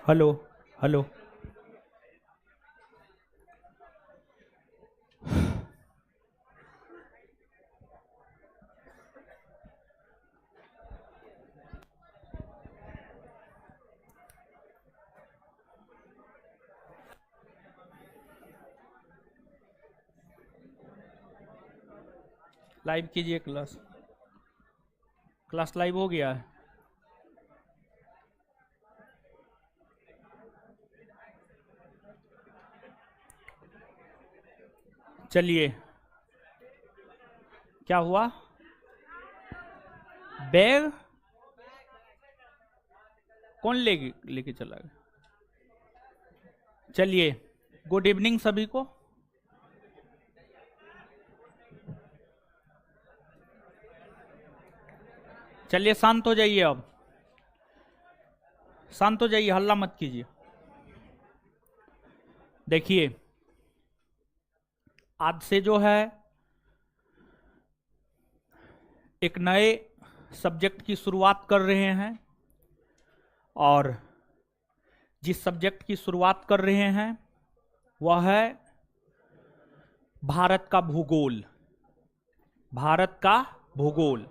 Hello. Hello. Live कीजिए class. Class live हो गया है। चलिए, क्या हुआ? बैग कौन लेके चला गया? चलिए, गुड इवनिंग सभी को। चलिए, शांत हो जाइए। अब शांत हो जाइए, हल्ला मत कीजिए। देखिए, आज से जो है एक नए सब्जेक्ट की शुरुआत कर रहे हैं, और जिस सब्जेक्ट की शुरुआत कर रहे हैं वह है भारत का भूगोल। भारत का भूगोल।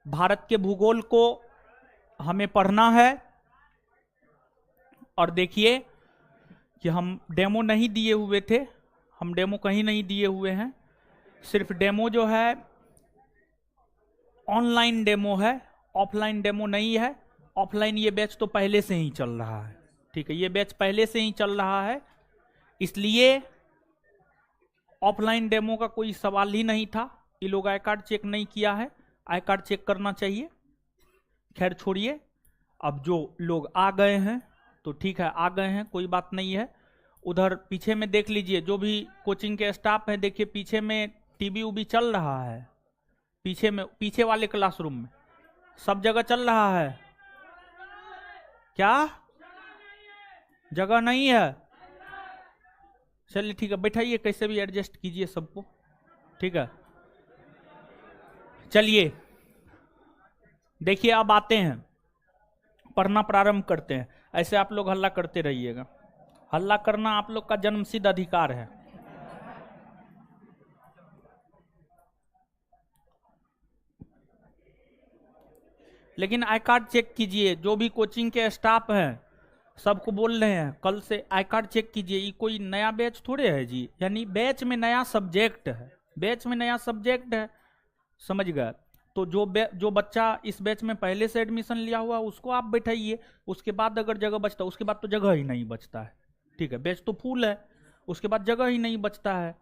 भारत के भूगोल को हमें पढ़ना है। और देखिए कि हम डेमो नहीं दिए हुए थे, हम डेमो कहीं नहीं दिए हुए हैं। सिर्फ डेमो जो है ऑनलाइन डेमो है, ऑफलाइन डेमो नहीं है। ऑफलाइन ये बैच तो पहले से ही चल रहा है, ठीक है, ये बैच पहले से ही चल रहा है, इसलिए ऑफलाइन डेमो का कोई सवाल ही नहीं था। ये लोग आई कार्ड चेक नहीं किया है, आई कार्ड चेक करना चाहिए। खैर छोड़िए, अब जो लोग आ गए हैं तो ठीक है, आ गए हैं, कोई बात नहीं है। उधर पीछे में देख लीजिए, जो भी कोचिंग के स्टाफ है, देखिए पीछे में टीवी उबी चल रहा है। पीछे में, पीछे वाले क्लासरूम में सब जगह चल रहा है। क्या जगह नहीं है? चलिए ठीक है, बैठाइए, कैसे भी एडजस्ट कीजिए सबको, ठीक है। चलिए देखिए, अब आते हैं, पढ़ना प्रारंभ करते हैं। ऐसे आप लोग हल्ला करते रहिएगा, हल्ला करना आप लोग का जन्मसिद्ध अधिकार है। लेकिन आई कार्ड चेक कीजिए, जो भी कोचिंग के स्टाफ हैं सबको बोल रहे हैं कल से आई कार्ड चेक कीजिए। ये कोई नया बैच थोड़े है जी, यानी बैच में नया सब्जेक्ट है, बैच में नया सब्जेक्ट है, समझ गए? तो जो बच्चा इस बैच में पहले से एडमिशन लिया हुआ उसको आप बैठाइए। उसके बाद अगर जगह बचता है, उसके बाद तो जगह ही नहीं बचता है, ठीक है, बैच तो फुल है, उसके बाद जगह ही नहीं बचता है।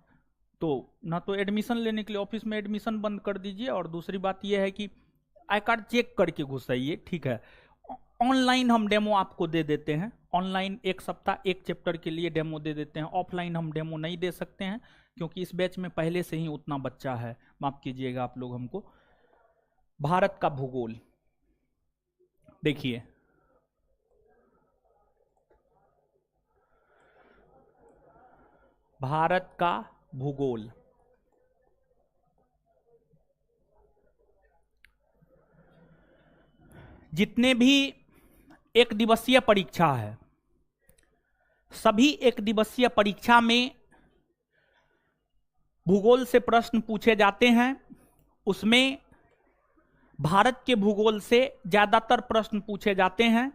तो ना तो एडमिशन लेने के लिए ऑफिस में एडमिशन बंद कर दीजिए, और दूसरी बात यह है कि आई कार्ड चेक करके घुसाइए, ठीक है। ऑनलाइन हम डेमो आपको दे देते हैं, ऑनलाइन एक सप्ताह एक चैप्टर के लिए डेमो दे देते हैं। ऑफलाइन हम डेमो नहीं दे सकते हैं, क्योंकि इस बैच में पहले से ही उतना बच्चा है, माफ कीजिएगा आप लोग हमको। भारत का भूगोल देखिए, भारत का भूगोल जितने भी एक दिवसीय परीक्षा है, सभी एक दिवसीय परीक्षा में भूगोल से प्रश्न पूछे जाते हैं। उसमें भारत के भूगोल से ज्यादातर प्रश्न पूछे जाते हैं।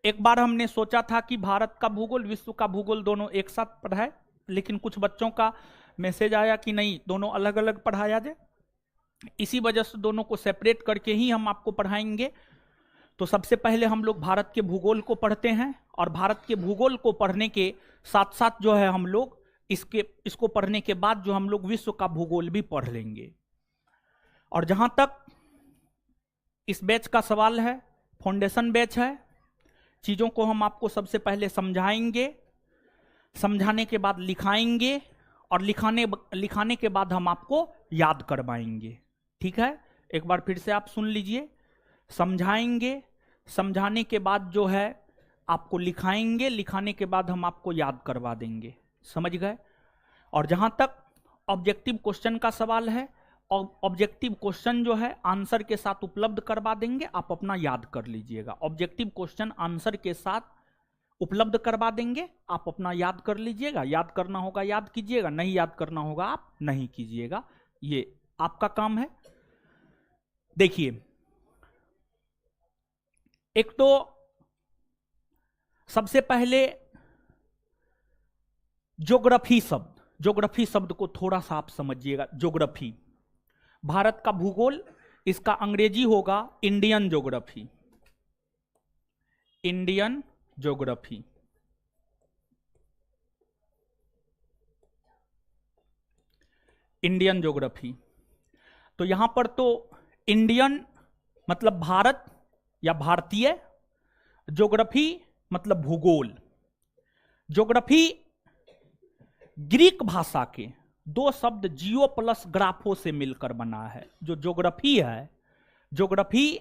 एक बार हमने सोचा था कि भारत का भूगोल, विश्व का भूगोल दोनों एक साथ पढ़ाए, लेकिन कुछ बच्चों का मैसेज आया कि नहीं, दोनों अलग अलग पढ़ाया जाए। इसी वजह से दोनों को सेपरेट करके ही हम आपको पढ़ाएंगे। तो सबसे पहले हम लोग भारत के भूगोल को पढ़ते हैं, और भारत के भूगोल को पढ़ने के साथ साथ जो है हम लोग इसको पढ़ने के बाद जो हम लोग विश्व का भूगोल भी पढ़ लेंगे। और जहां तक इस बैच का सवाल है, फाउंडेशन बैच है, चीजों को हम आपको सबसे पहले समझाएंगे, समझाने के बाद लिखाएंगे, और लिखाने के बाद हम आपको याद करवाएंगे, ठीक है। एक बार फिर से आप सुन लीजिए, समझाएंगे, समझाने के बाद जो है आपको लिखाएंगे, लिखाने के बाद हम आपको याद करवा देंगे, समझ गए। और जहां तक ऑब्जेक्टिव क्वेश्चन का सवाल है, ऑब्जेक्टिव क्वेश्चन जो है आंसर के साथ उपलब्ध करवा देंगे, आप अपना याद कर लीजिएगा। ऑब्जेक्टिव क्वेश्चन आंसर के साथ उपलब्ध करवा देंगे, आप अपना याद कर लीजिएगा। याद करना होगा याद कीजिएगा, नहीं याद करना होगा आप नहीं कीजिएगा, ये आपका काम है। देखिए, एक तो सबसे पहले ज्योग्राफी शब्द को थोड़ा सा आप समझिएगा। ज्योग्राफी, भारत का भूगोल, इसका अंग्रेजी होगा Indian geography. Indian geography, Indian geography. तो यहां पर तो इंडियन मतलब भारत या भारतीय, ज्योग्राफी मतलब भूगोल। ज्योग्राफी ग्रीक भाषा के दो शब्द जियो प्लस ग्राफो से मिलकर बना है। जो ज्योग्राफी है, ज्योग्राफी,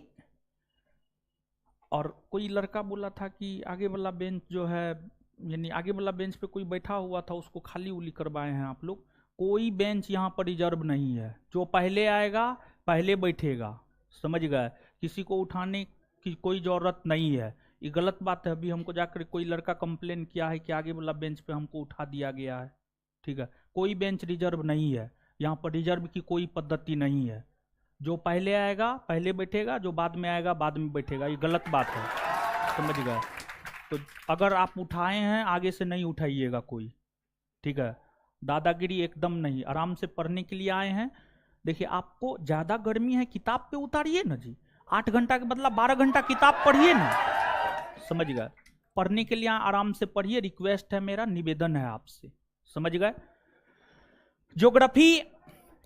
और कोई लड़का बोला था कि आगे वाला बेंच जो है, यानी आगे वाला बेंच पे कोई बैठा हुआ था, उसको खाली उली करवाए हैं आप लोग। कोई बेंच यहाँ पर रिजर्व नहीं है, जो पहले आएगा पहले बैठेगा, समझ गए। किसी को उठाने की कोई जरूरत नहीं है, ये गलत बात है। अभी हमको जाकर कोई लड़का कंप्लेन किया है कि आगे वाला बेंच पे हमको उठा दिया गया है, ठीक है। कोई बेंच रिजर्व नहीं है, यहाँ पर रिजर्व की कोई पद्धति नहीं है। जो पहले आएगा पहले बैठेगा, जो बाद में आएगा बाद में बैठेगा, ये गलत बात है, समझ गए। तो अगर आप उठाए हैं आगे से नहीं उठाइएगा कोई, ठीक है। दादागिरी एकदम नहीं, आराम से पढ़ने के लिए आए हैं। देखिए, आपको ज्यादा गर्मी है, किताब पे उतारिए ना जी, 8 घंटा के बदला 12 घंटा किताब पढ़िए ना, समझ गए। पढ़ने के लिए आराम से पढ़िए, रिक्वेस्ट है मेरा, निवेदन है आपसे, समझ गए। ज्योग्राफी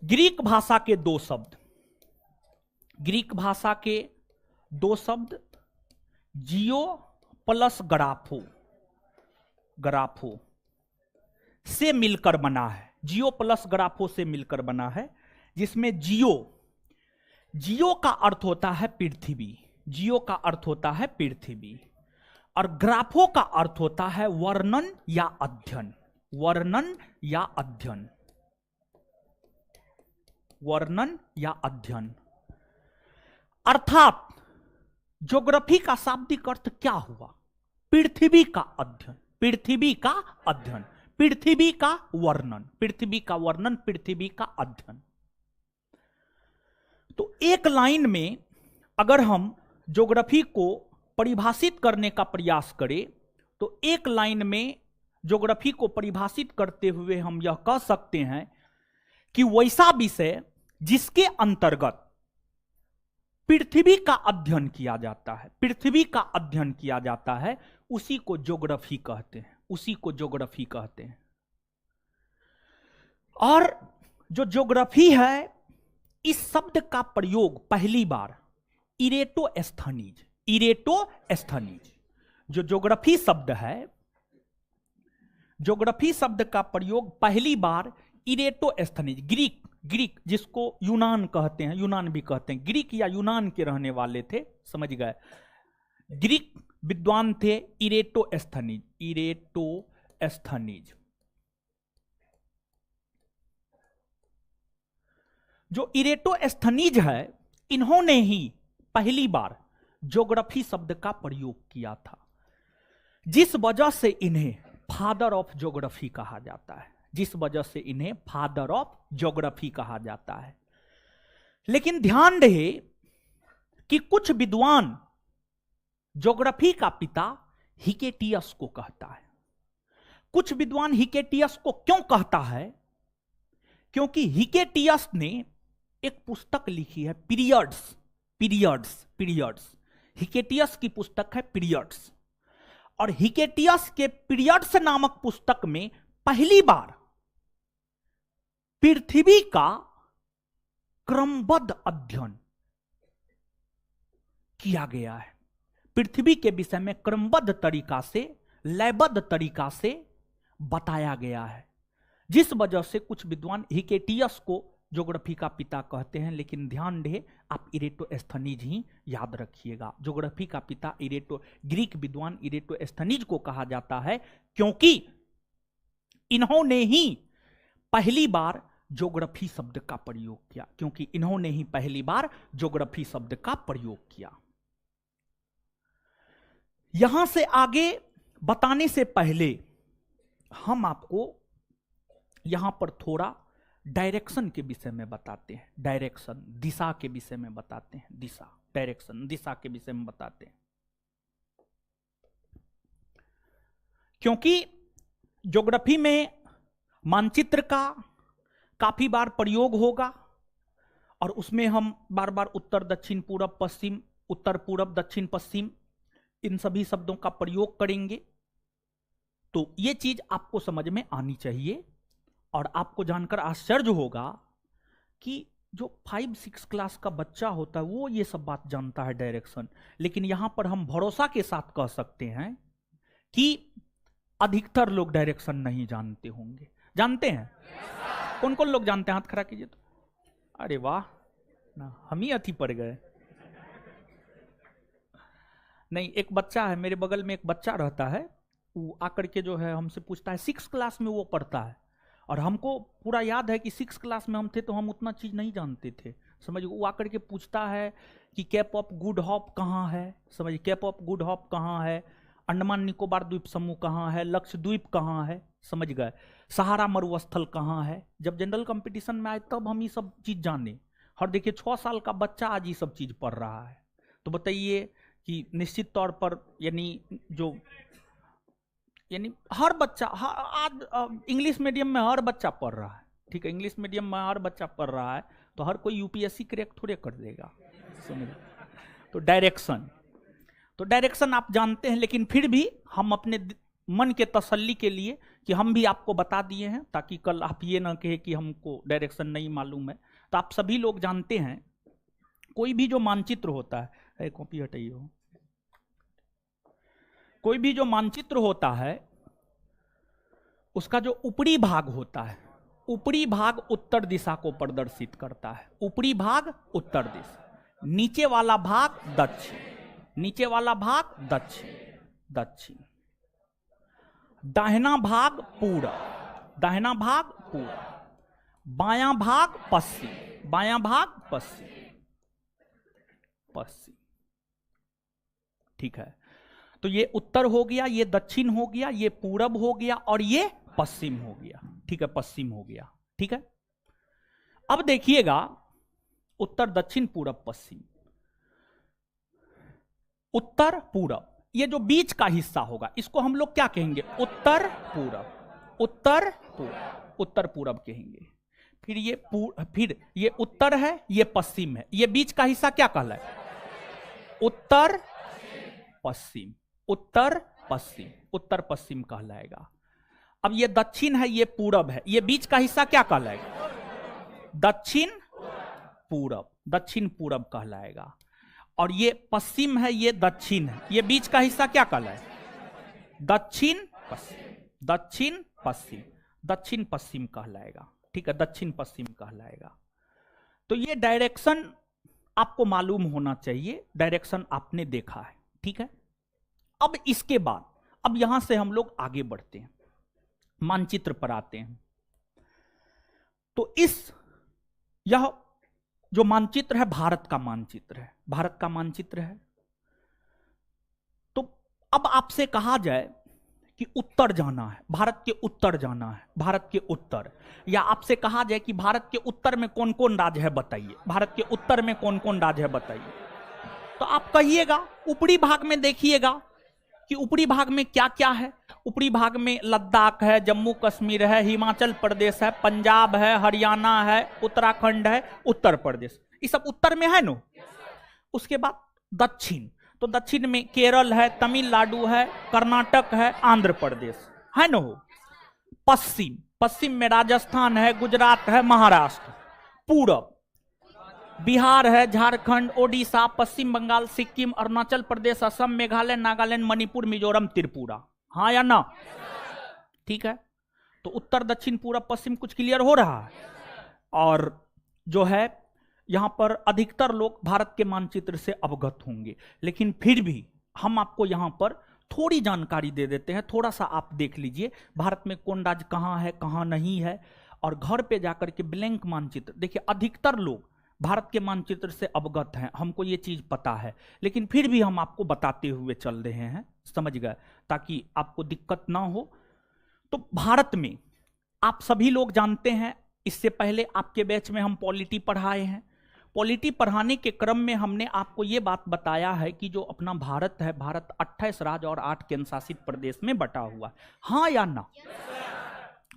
ग्रीक भाषा के दो शब्द, ग्रीक भाषा के दो शब्द जियो प्लस ग्राफो, ग्राफो से मिलकर बना है। जियो प्लस ग्राफो से मिलकर बना है, जिसमें जियो, जियो का अर्थ होता है पृथ्वी, जियो का अर्थ होता है पृथ्वी, और ग्राफो का अर्थ होता है वर्णन या अध्ययन, वर्णन या अध्ययन, वर्णन या अध्ययन। अर्थात ज्योग्राफी का शाब्दिक अर्थ क्या हुआ? पृथ्वी का अध्ययन, पृथ्वी का अध्ययन, पृथ्वी का वर्णन, पृथ्वी का वर्णन, पृथ्वी का अध्ययन। तो एक लाइन में अगर हम ज्योग्राफी को परिभाषित करने का प्रयास करें, तो एक लाइन में ज्योग्राफी को परिभाषित करते हुए हम यह कह सकते हैं कि वैसा विषय जिसके अंतर्गत पृथ्वी का अध्ययन किया जाता है, पृथ्वी का अध्ययन किया जाता है, उसी को ज्योग्राफी कहते हैं, उसी को ज्योग्राफी कहते हैं। और जो ज्योग्राफी है, इस शब्द का प्रयोग पहली बार इरेटोस्थनीज, इरेटोस्थनीज, जो ज्योग्राफी शब्द है, ज्योग्राफी शब्द का प्रयोग पहली बार इरेटोस्थनीज, ग्रीक, ग्रीक जिसको यूनान कहते हैं, यूनान भी कहते हैं, ग्रीक या यूनान के रहने वाले थे, समझ गए। ग्रीक विद्वान थे इरेटोस्थनीज, इरेटोस्थनीज। जो इरेटोस्थनीज है, इन्होंने ही पहली बार ज्योग्राफी शब्द का प्रयोग किया था, जिस वजह से इन्हें फादर ऑफ ज्योग्राफी कहा जाता है, जिस वजह से इन्हें फादर ऑफ ज्योग्राफी कहा जाता है। लेकिन ध्यान रहे कि कुछ विद्वान ज्योग्राफी का पिता हिकेटियस को कहता है। कुछ विद्वान हिकेटियस को क्यों कहता है? क्योंकि हिकेटियस ने एक पुस्तक लिखी है, पीरियड्स, पीरियड्स, पीरियड्स। हिकेटियस की पुस्तक है पीरियड्स, और हिकेटियस के पीरियड्स नामक पुस्तक में पहली बार पृथ्वी का क्रमबद्ध अध्ययन किया गया है। पृथ्वी के विषय में क्रमबद्ध तरीका से, लयबद्ध तरीका से बताया गया है, जिस वजह से कुछ विद्वान हिकेटियस को ज्योग्राफी का पिता कहते हैं। लेकिन ध्यान रहे, आप इरेटोस्थनीज ही याद रखिएगा। ज्योग्राफी का पिता ग्रीक विद्वान इरेटोस्थनीज को कहा जाता है, क्योंकि इन्होंने ही पहली बार ज्योग्राफी शब्द का प्रयोग किया, क्योंकि इन्होंने ही पहली बार ज्योग्राफी शब्द का प्रयोग किया। यहां से आगे बताने से पहले हम आपको यहां पर थोड़ा डायरेक्शन के विषय में बताते हैं। डायरेक्शन, दिशा के विषय में बताते हैं। दिशा, डायरेक्शन, दिशा के विषय में बताते हैं। क्योंकि ज्योग्राफी में मानचित्र का काफी बार प्रयोग होगा और उसमें हम बार बार उत्तर, दक्षिण, पूरब, पश्चिम, उत्तर, पूरब, दक्षिण, पश्चिम, इन सभी शब्दों का प्रयोग करेंगे। तो ये चीज आपको समझ में आनी चाहिए और आपको जानकर आश्चर्य होगा कि जो 5-6 क्लास का बच्चा होता है वो ये सब बात जानता है, डायरेक्शन। लेकिन यहां पर हम भरोसा के साथ कह सकते हैं कि अधिकतर लोग डायरेक्शन नहीं जानते होंगे। जानते हैं? कौन कौन लोग जानते हैं? हाथ खड़ा कीजिए तो। अरे वाह, ना हम ही अति पड़ गए। नहीं, एक बच्चा है मेरे बगल में, एक बच्चा रहता है, वो आकर के जो है हमसे पूछता है, 6 क्लास में वो पढ़ता है और हमको पूरा याद है कि 6 क्लास में हम थे तो हम उतना चीज नहीं जानते थे। समझिए, वो आकर के पूछता है कि कैप ऑफ गुड होप कहाँ है। समझिए, कैप ऑफ गुड होप कहाँ है, अंडमान निकोबार द्वीप समूह कहाँ है, लक्षद्वीप कहाँ है, समझ गए, सहारा मरुस्थल कहाँ है। जब जनरल कंपटीशन में आए तब हम ये सब चीज जाने। और देखिए 6 साल का बच्चा आज ये सब चीज पढ़ रहा है। तो बताइए कि निश्चित तौर पर यानी हर बच्चा आज इंग्लिश मीडियम में हर बच्चा पढ़ रहा है। ठीक है, इंग्लिश मीडियम में हर बच्चा पढ़ रहा है, तो हर कोई यूपीएससी क्रैक थोड़े कर देगा। समझ। तो डायरेक्शन आप जानते हैं, लेकिन फिर भी हम अपने मन के तसल्ली के लिए कि हम भी आपको बता दिए हैं, ताकि कल आप ये ना कहे कि हमको डायरेक्शन नहीं मालूम है। तो आप सभी लोग जानते हैं, कोई भी जो मानचित्र होता है, कॉपी हटाइए हो, कोई भी जो मानचित्र होता है उसका जो ऊपरी भाग होता है, ऊपरी भाग उत्तर दिशा को प्रदर्शित करता है। ऊपरी भाग उत्तर दिशा, नीचे वाला भाग दक्षिण, नीचे वाला भाग दक्षिण, दाहिना भाग पूरब, दाहिना भाग पूरब, बायां भाग पश्चिम, बायां भाग पश्चिम। ठीक है, तो ये उत्तर हो गया, ये दक्षिण हो गया, ये पूरब हो गया और ये पश्चिम हो गया। ठीक है, पश्चिम हो गया। ठीक है, अब देखिएगा उत्तर, दक्षिण, पूरब, पश्चिम, उत्तर, पूरब, ये जो बीच का हिस्सा होगा इसको हम लोग क्या कहेंगे? उत्तर पूरब, उत्तर पूरब, उत्तर पूरब कहेंगे। फिर ये उत्तर है, ये पश्चिम है, ये बीच का हिस्सा क्या कहलाए? उत्तर पश्चिम, उत्तर पश्चिम, उत्तर पश्चिम कहलाएगा। अब ये दक्षिण है, ये पूरब है, ये बीच का हिस्सा क्या कहलाएगा? दक्षिण पूरब, दक्षिण पूरब कहलाएगा। और ये पश्चिम है, ये दक्षिण है, ये बीच का हिस्सा क्या कहलाएगा? दक्षिण पश्चिम, दक्षिण पश्चिम, दक्षिण पश्चिम कहलाएगा। ठीक है, दक्षिण पश्चिम कहलाएगा। तो ये डायरेक्शन आपको मालूम होना चाहिए, डायरेक्शन आपने देखा है। ठीक है, अब इसके बाद अब यहां से हम लोग आगे बढ़ते हैं, मानचित्र पर आते हैं। तो यह जो मानचित्र है भारत का मानचित्र है, भारत का मानचित्र है। तो अब आपसे कहा जाए कि उत्तर जाना है, भारत के उत्तर जाना है, भारत के उत्तर, या आपसे कहा जाए कि भारत के उत्तर में कौन कौन राज्य है बताइए, भारत के उत्तर में कौन कौन राज्य है बताइए, तो आप कहिएगा ऊपरी भाग में देखिएगा कि ऊपरी भाग में क्या क्या है। ऊपरी भाग में लद्दाख है, जम्मू कश्मीर है, हिमाचल प्रदेश है, पंजाब है, हरियाणा है, उत्तराखंड है, उत्तर प्रदेश, ये सब उत्तर में है नो। उसके बाद दक्षिण, तो दक्षिण में केरल है, तमिलनाडु है, कर्नाटक है, आंध्र प्रदेश है नो। पश्चिम, पश्चिम में राजस्थान है, गुजरात है, महाराष्ट्र। पूरब बिहार है, झारखंड, ओडिशा, पश्चिम बंगाल, सिक्किम, अरुणाचल प्रदेश, असम, मेघालय, नागालैंड, मणिपुर, मिजोरम, त्रिपुरा। हाँ या ना? ठीक है, तो उत्तर, दक्षिण, पूरब, पश्चिम कुछ क्लियर हो रहा है। और जो है यहां पर अधिकतर लोग भारत के मानचित्र से अवगत होंगे, लेकिन फिर भी हम आपको यहां पर थोड़ी जानकारी दे देते हैं। थोड़ा सा आप देख लीजिए भारत में कौन राज्य कहां है, कहां नहीं है, और घर पे जाकर के ब्लैंक मानचित्र, देखिए अधिकतर लोग भारत के मानचित्र से अवगत हैं, हमको ये चीज पता है, लेकिन फिर भी हम आपको बताते हुए चल रहे हैं, समझ गए, ताकि आपको दिक्कत ना हो। तो भारत में आप सभी लोग जानते हैं, इससे पहले आपके बैच में हम पॉलिटी पढ़ाए हैं। पॉलिटी पढ़ाने के क्रम में हमने आपको ये बात बताया है कि जो अपना भारत है, भारत 28 राज्य और 8 केंद्र शासित प्रदेश में बटा हुआ है, हाँ या ना?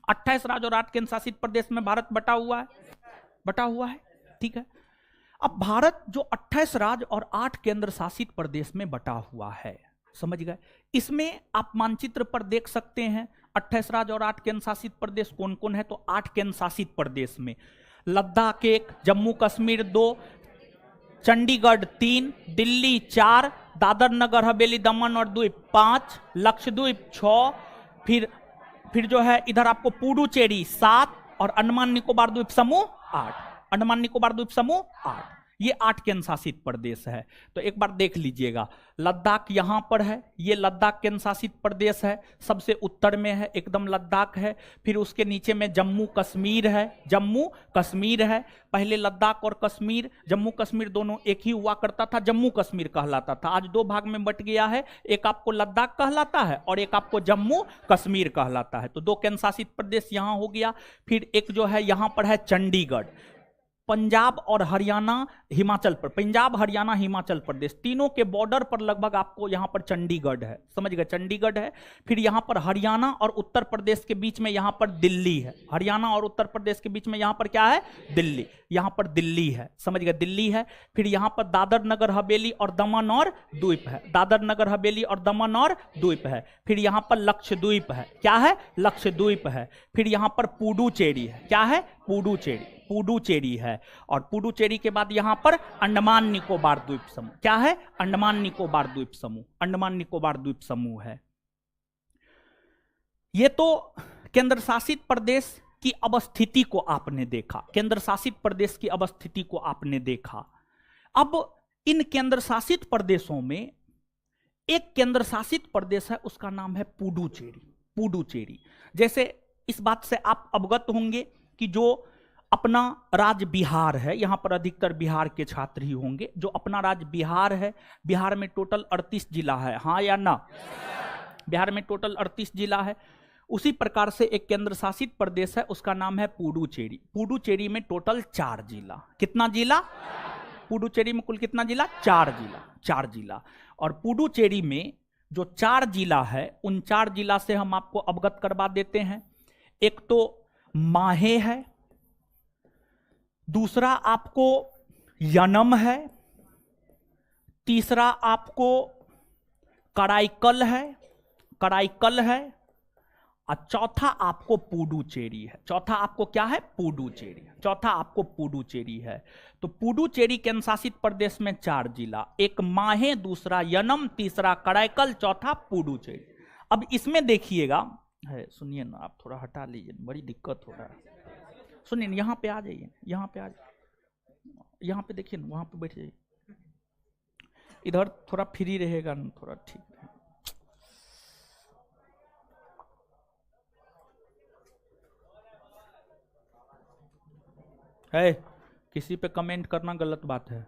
28 राज्य और 8 केंद्र शासित प्रदेश में भारत बटा हुआ है, ठीक है। अब भारत जो 28 राज्य और 8 केंद्र शासित प्रदेश में बटा हुआ है, समझ गए, इसमें आप मानचित्र पर देख सकते हैं 28 राज्य और 8 केंद्र शासित प्रदेश कौन कौन है। तो 8 केंद्र शासित प्रदेश में लद्दाख 1, जम्मू कश्मीर 2, चंडीगढ़ 3, दिल्ली 4, दादर नगर हवेली दमन और द्वीप 5, लक्षद्वीप 6, फिर जो है इधर आपको पुडुचेरी 7 और अंडमान निकोबार द्वीप समूह 8, अंडमान निकोबार द्वीप समूह 8, ये 8 केंद्र शासित प्रदेश है। तो एक बार देख लीजिएगा, लद्दाख यहां पर है, ये लद्दाख केंद्र शासित प्रदेश है, सबसे उत्तर में है एकदम लद्दाख है। फिर उसके नीचे में जम्मू कश्मीर है, पहले लद्दाख और कश्मीर, जम्मू कश्मीर दोनों एक ही हुआ करता था, जम्मू कश्मीर कहलाता था, आज 2 भाग में बट गया है, एक आपको लद्दाख कहलाता है और एक आपको जम्मू कश्मीर कहलाता है। तो 2 केंद्र शासित प्रदेश यहां हो गया। फिर एक जो है यहां पर है चंडीगढ़, पंजाब और हरियाणा हिमाचल प्रदेश तीनों के बॉर्डर पर लगभग आपको यहां पर चंडीगढ़ है, समझ गए, चंडीगढ़ है। फिर यहां पर हरियाणा और उत्तर प्रदेश के बीच में यहां पर दिल्ली है, हरियाणा और उत्तर प्रदेश के बीच में यहां पर क्या है, दिल्ली, यहां पर दिल्ली है, समझ गए, दिल्ली है। फिर यहां पर दादर नगर हवेली और दमन और द्वीप है, दादर नगर हवेली और दमन और द्वीप है। फिर यहां पर लक्षद्वीप है, क्या है, लक्षद्वीप है। फिर यहां पर पुडुचेरी है, क्या है, पुडुचेरी है। और पुडुचेरी के बाद यहां पर अंडमान निकोबार द्वीप समूह, क्या है, अंडमान निकोबार द्वीप समूह है। ये तो केंद्र शासित प्रदेश की अवस्थिति को आपने देखा, केंद्र शासित प्रदेश की अवस्थिति को आपने देखा। अब इन केंद्र शासित प्रदेशों में एक केंद्र शासित प्रदेश है, उसका नाम है पुडुचेरी। जैसे इस बात से आप अवगत होंगे कि जो अपना राज्य बिहार है, यहां पर अधिकतर बिहार के छात्र ही होंगे, जो अपना राज्य बिहार है, बिहार में टोटल 38 जिला है, हाँ या ना? बिहार में टोटल 38 जिला है। उसी प्रकार से एक केंद्र शासित प्रदेश है, उसका नाम है पुडुचेरी में टोटल 4 जिला। कितना जिला? पुडुचेरी में कुल कितना जिला? 4 जिला। और पुडुचेरी में जो 4 जिला है, उन 4 जिला से हम आपको अवगत करवा देते हैं। एक तो माहे है, दूसरा आपको यनम है, तीसरा आपको कराईकल है, और चौथा आपको पुडुचेरी है। चौथा आपको क्या है? पुडुचेरी है। तो पुडुचेरी केंद्र शासित प्रदेश में 4 जिला, एक माहे, दूसरा यनम, तीसरा कराईकल, चौथा पुडुचेरी। अब इसमें देखिएगा, है सुनिए ना, आप थोड़ा हटा लीजिए, बड़ी दिक्कत हो रहा है। सुनिए, यहाँ पे आ जाइए, यहाँ पे देखिए ना, वहां पे बैठ जाइए, इधर थोड़ा फ्री रहेगा ना, थोड़ा ठीक है। किसी पे कमेंट करना गलत बात है,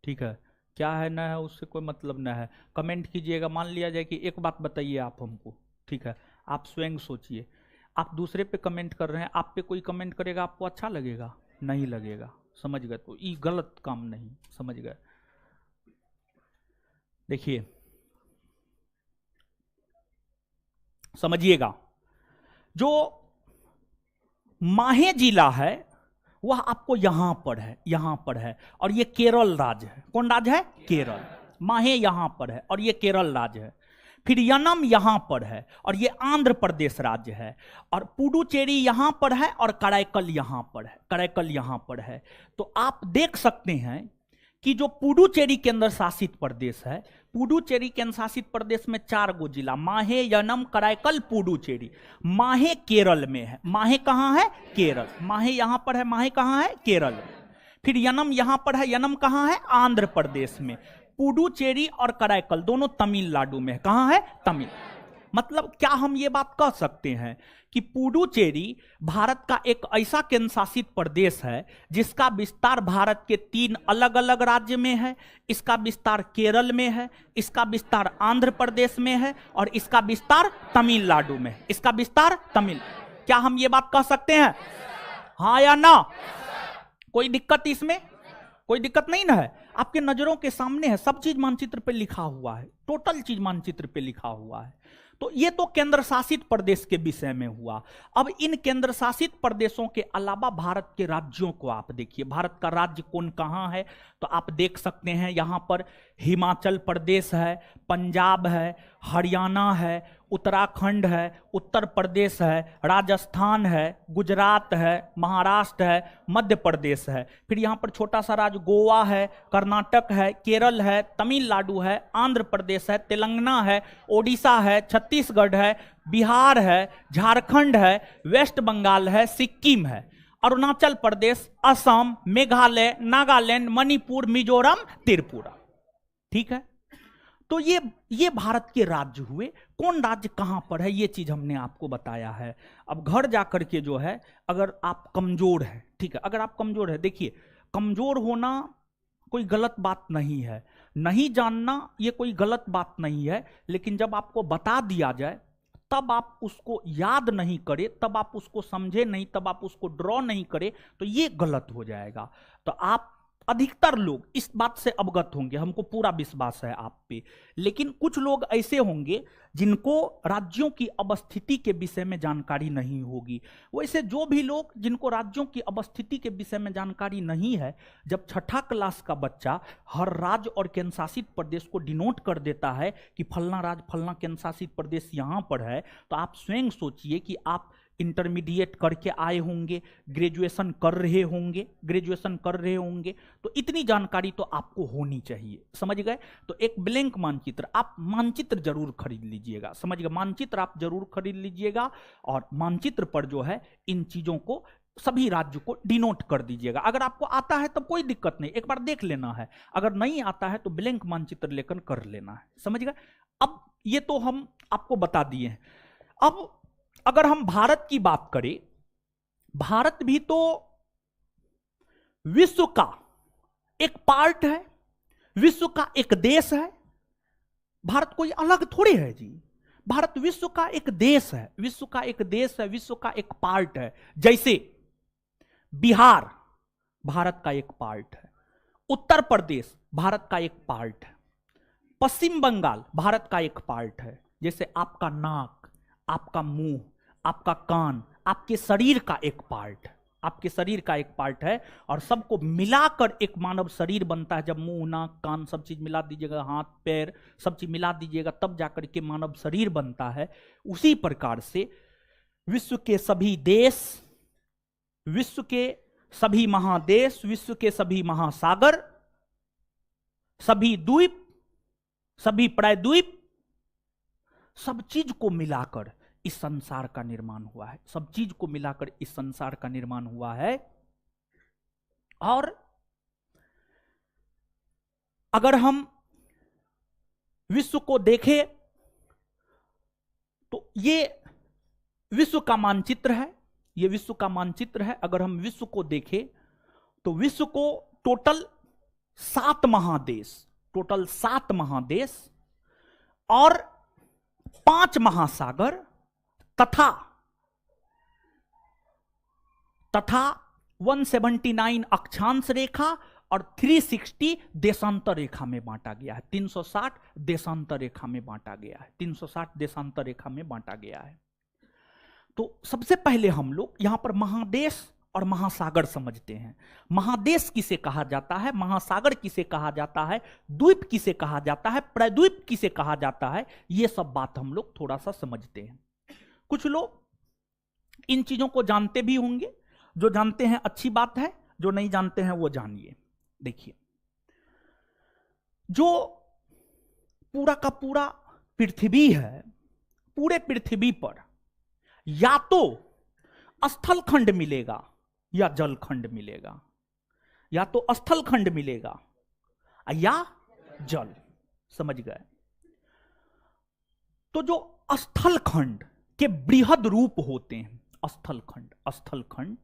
ठीक है, क्या है ना है उससे कोई मतलब ना है। कमेंट कीजिएगा, मान लिया जाए कि एक बात बताइए आप हमको, ठीक है, आप स्वयं सोचिए, आप दूसरे पे कमेंट कर रहे हैं, आप पे कोई कमेंट करेगा, आपको अच्छा लगेगा? नहीं लगेगा, समझ गए? तो ये गलत काम नहीं, समझ गए? देखिए समझिएगा, जो माहे जिला है वह आपको यहां पर है, और ये केरल राज्य है। कौन राज्य है? केरल। माहे यहां पर है और ये केरल राज्य है। फिर यनम यहां पर है और ये आंध्र प्रदेश राज्य है, और पुडुचेरी यहां पर है और कराईकल यहां पर है। तो आप देख सकते हैं कि जो पुडुचेरी केंद्र शासित प्रदेश है, पुडुचेरी केंद्र शासित प्रदेश में 4 गो जिला, माहे, यनम, कराईकल, पुडुचेरी। माहे केरल में है। माहे कहां है? केरल। माहे यहां पर है, माहे कहां है? केरल में। फिर यनम यहां पर है, यनम कहां है? आंध्र प्रदेश में। पुडुचेरी और कराईकल दोनों तमिलनाडु में है। कहां है? तमिल। मतलब क्या हम ये बात कह सकते हैं कि पुडुचेरी भारत का एक ऐसा केंद्र शासित प्रदेश है जिसका विस्तार भारत के 3 अलग अलग राज्य में है, इसका विस्तार केरल में है, इसका विस्तार आंध्र प्रदेश में है और इसका विस्तार तमिलनाडु में है। इसका विस्तार क्या हम ये बात कह सकते हैं? हाँ या ना? कोई दिक्कत इसमें? कोई दिक्कत नहीं ना है? आपके नजरों के सामने है, सब चीज मानचित्र पे लिखा हुआ है, टोटल चीज मानचित्र पे लिखा हुआ है। तो ये तो केंद्र शासित प्रदेश के विषय में हुआ। अब इन केंद्र शासित प्रदेशों के अलावा भारत के राज्यों को आप देखिए, भारत का राज्य कौन कहाँ है, तो आप देख सकते हैं यहां पर हिमाचल प्रदेश है, पंजाब है, हरियाणा है, उत्तराखंड है, उत्तर प्रदेश है, राजस्थान है, गुजरात है, महाराष्ट्र है, मध्य प्रदेश है। फिर यहाँ पर छोटा सा राज्य गोवा है, कर्नाटक है, केरल है, तमिलनाडु है, आंध्र प्रदेश है, तेलंगाना है, ओडिशा है, छत्तीसगढ़ है, बिहार है, झारखंड है, वेस्ट बंगाल है, सिक्किम है, अरुणाचल प्रदेश, असम, मेघालय, नागालैंड, मणिपुर, मिजोरम, त्रिपुरा। ठीक है, तो ये भारत के राज्य हुए। कौन राज्य कहां पर है ये चीज हमने आपको बताया है। अब घर जाकर के जो है, अगर आप कमजोर है, ठीक है, अगर आप कमजोर है, देखिए कमजोर होना कोई गलत बात नहीं है, नहीं जानना ये कोई गलत बात नहीं है, लेकिन जब आपको बता दिया जाए तब आप उसको याद नहीं करें, तब आप उसको समझे नहीं, तब आप उसको ड्रॉ नहीं करें, तो ये गलत हो जाएगा। तो आप अधिकतर लोग इस बात से अवगत होंगे, हमको पूरा विश्वास है आप पे। लेकिन कुछ लोग ऐसे होंगे जिनको राज्यों की अवस्थिति के विषय में जानकारी नहीं होगी। वैसे जो भी लोग जिनको राज्यों की अवस्थिति के विषय में जानकारी नहीं है, जब छठा क्लास का बच्चा हर राज्य और केंद्र शासित प्रदेश को डिनोट कर देता है कि फलना राज्य फलना केंद्र शासित प्रदेश यहां पर है, तो आप स्वयं सोचिए कि आप इंटरमीडिएट करके आए होंगे, ग्रेजुएशन कर रहे होंगे, तो इतनी जानकारी तो आपको होनी चाहिए। समझ गए? तो एक ब्लैंक मानचित्र, आप मानचित्र जरूर खरीद लीजिएगा, समझ गए? मानचित्र आप जरूर खरीद लीजिएगा और मानचित्र पर जो है इन चीजों को, सभी राज्य को डिनोट कर दीजिएगा। अगर आपको आता है तब कोई दिक्कत नहीं, एक बार देख लेना है, अगर नहीं आता है तो ब्लैंक मानचित्र लेकर कर लेना है। समझ गए? अब ये तो हम आपको बता दिए हैं। अब अगर हम भारत की बात करें, भारत भी तो विश्व का एक पार्ट है, विश्व का एक देश है। भारत कोई अलग थोड़ी है जी, भारत विश्व का एक देश है, विश्व का एक देश है, विश्व का एक पार्ट है। जैसे बिहार भारत का एक पार्ट है, उत्तर प्रदेश भारत का एक पार्ट है, पश्चिम बंगाल भारत का एक पार्ट है। जैसे आपका नाक, आपका मुंह, आपका कान, आपके शरीर का एक पार्ट, आपके शरीर का एक पार्ट है, और सबको मिलाकर एक मानव शरीर बनता है। जब मुंह, नाक, कान सब चीज मिला दीजिएगा, हाथ पैर सब चीज मिला दीजिएगा, तब जाकर के मानव शरीर बनता है। उसी प्रकार से विश्व के सभी देश, विश्व के सभी महादेश, विश्व के सभी महासागर, सभी द्वीप, सभी प्रायद्वीप, सब चीज को मिलाकर इस संसार का निर्माण हुआ है, सब चीज को मिलाकर इस संसार का निर्माण हुआ है। और अगर हम विश्व को देखें तो ये विश्व का मानचित्र है, ये विश्व का मानचित्र है। अगर हम विश्व को देखें तो विश्व को टोटल 7 महादेश, टोटल 7 महादेश और 5 महासागर तथा 179 अक्षांश रेखा और 360 देशांतर रेखा में बांटा गया है। 360 देशांतर रेखा में बांटा गया है, 360 देशांतर रेखा में बांटा गया है। तो सबसे पहले हम लोग यहां पर महादेश और महासागर समझते हैं। महादेश किसे कहा जाता है, महासागर किसे कहा जाता है, द्वीप किसे कहा जाता है, प्रायद्वीप किसे कहा जाता है, ये सब बात हम लोग थोड़ा सा समझते हैं। कुछ लोग इन चीजों को जानते भी होंगे, जो जानते हैं अच्छी बात है, जो नहीं जानते हैं वो जानिए। देखिए, जो पूरा का पूरा पृथ्वी है, पूरे पृथ्वी पर या तो स्थल खंड मिलेगा या जल खंड मिलेगा, या तो स्थल खंड मिलेगा या जल। समझ गए? तो जो स्थल खंड के बृहद रूप होते हैं। स्थल खंड, स्थल खंड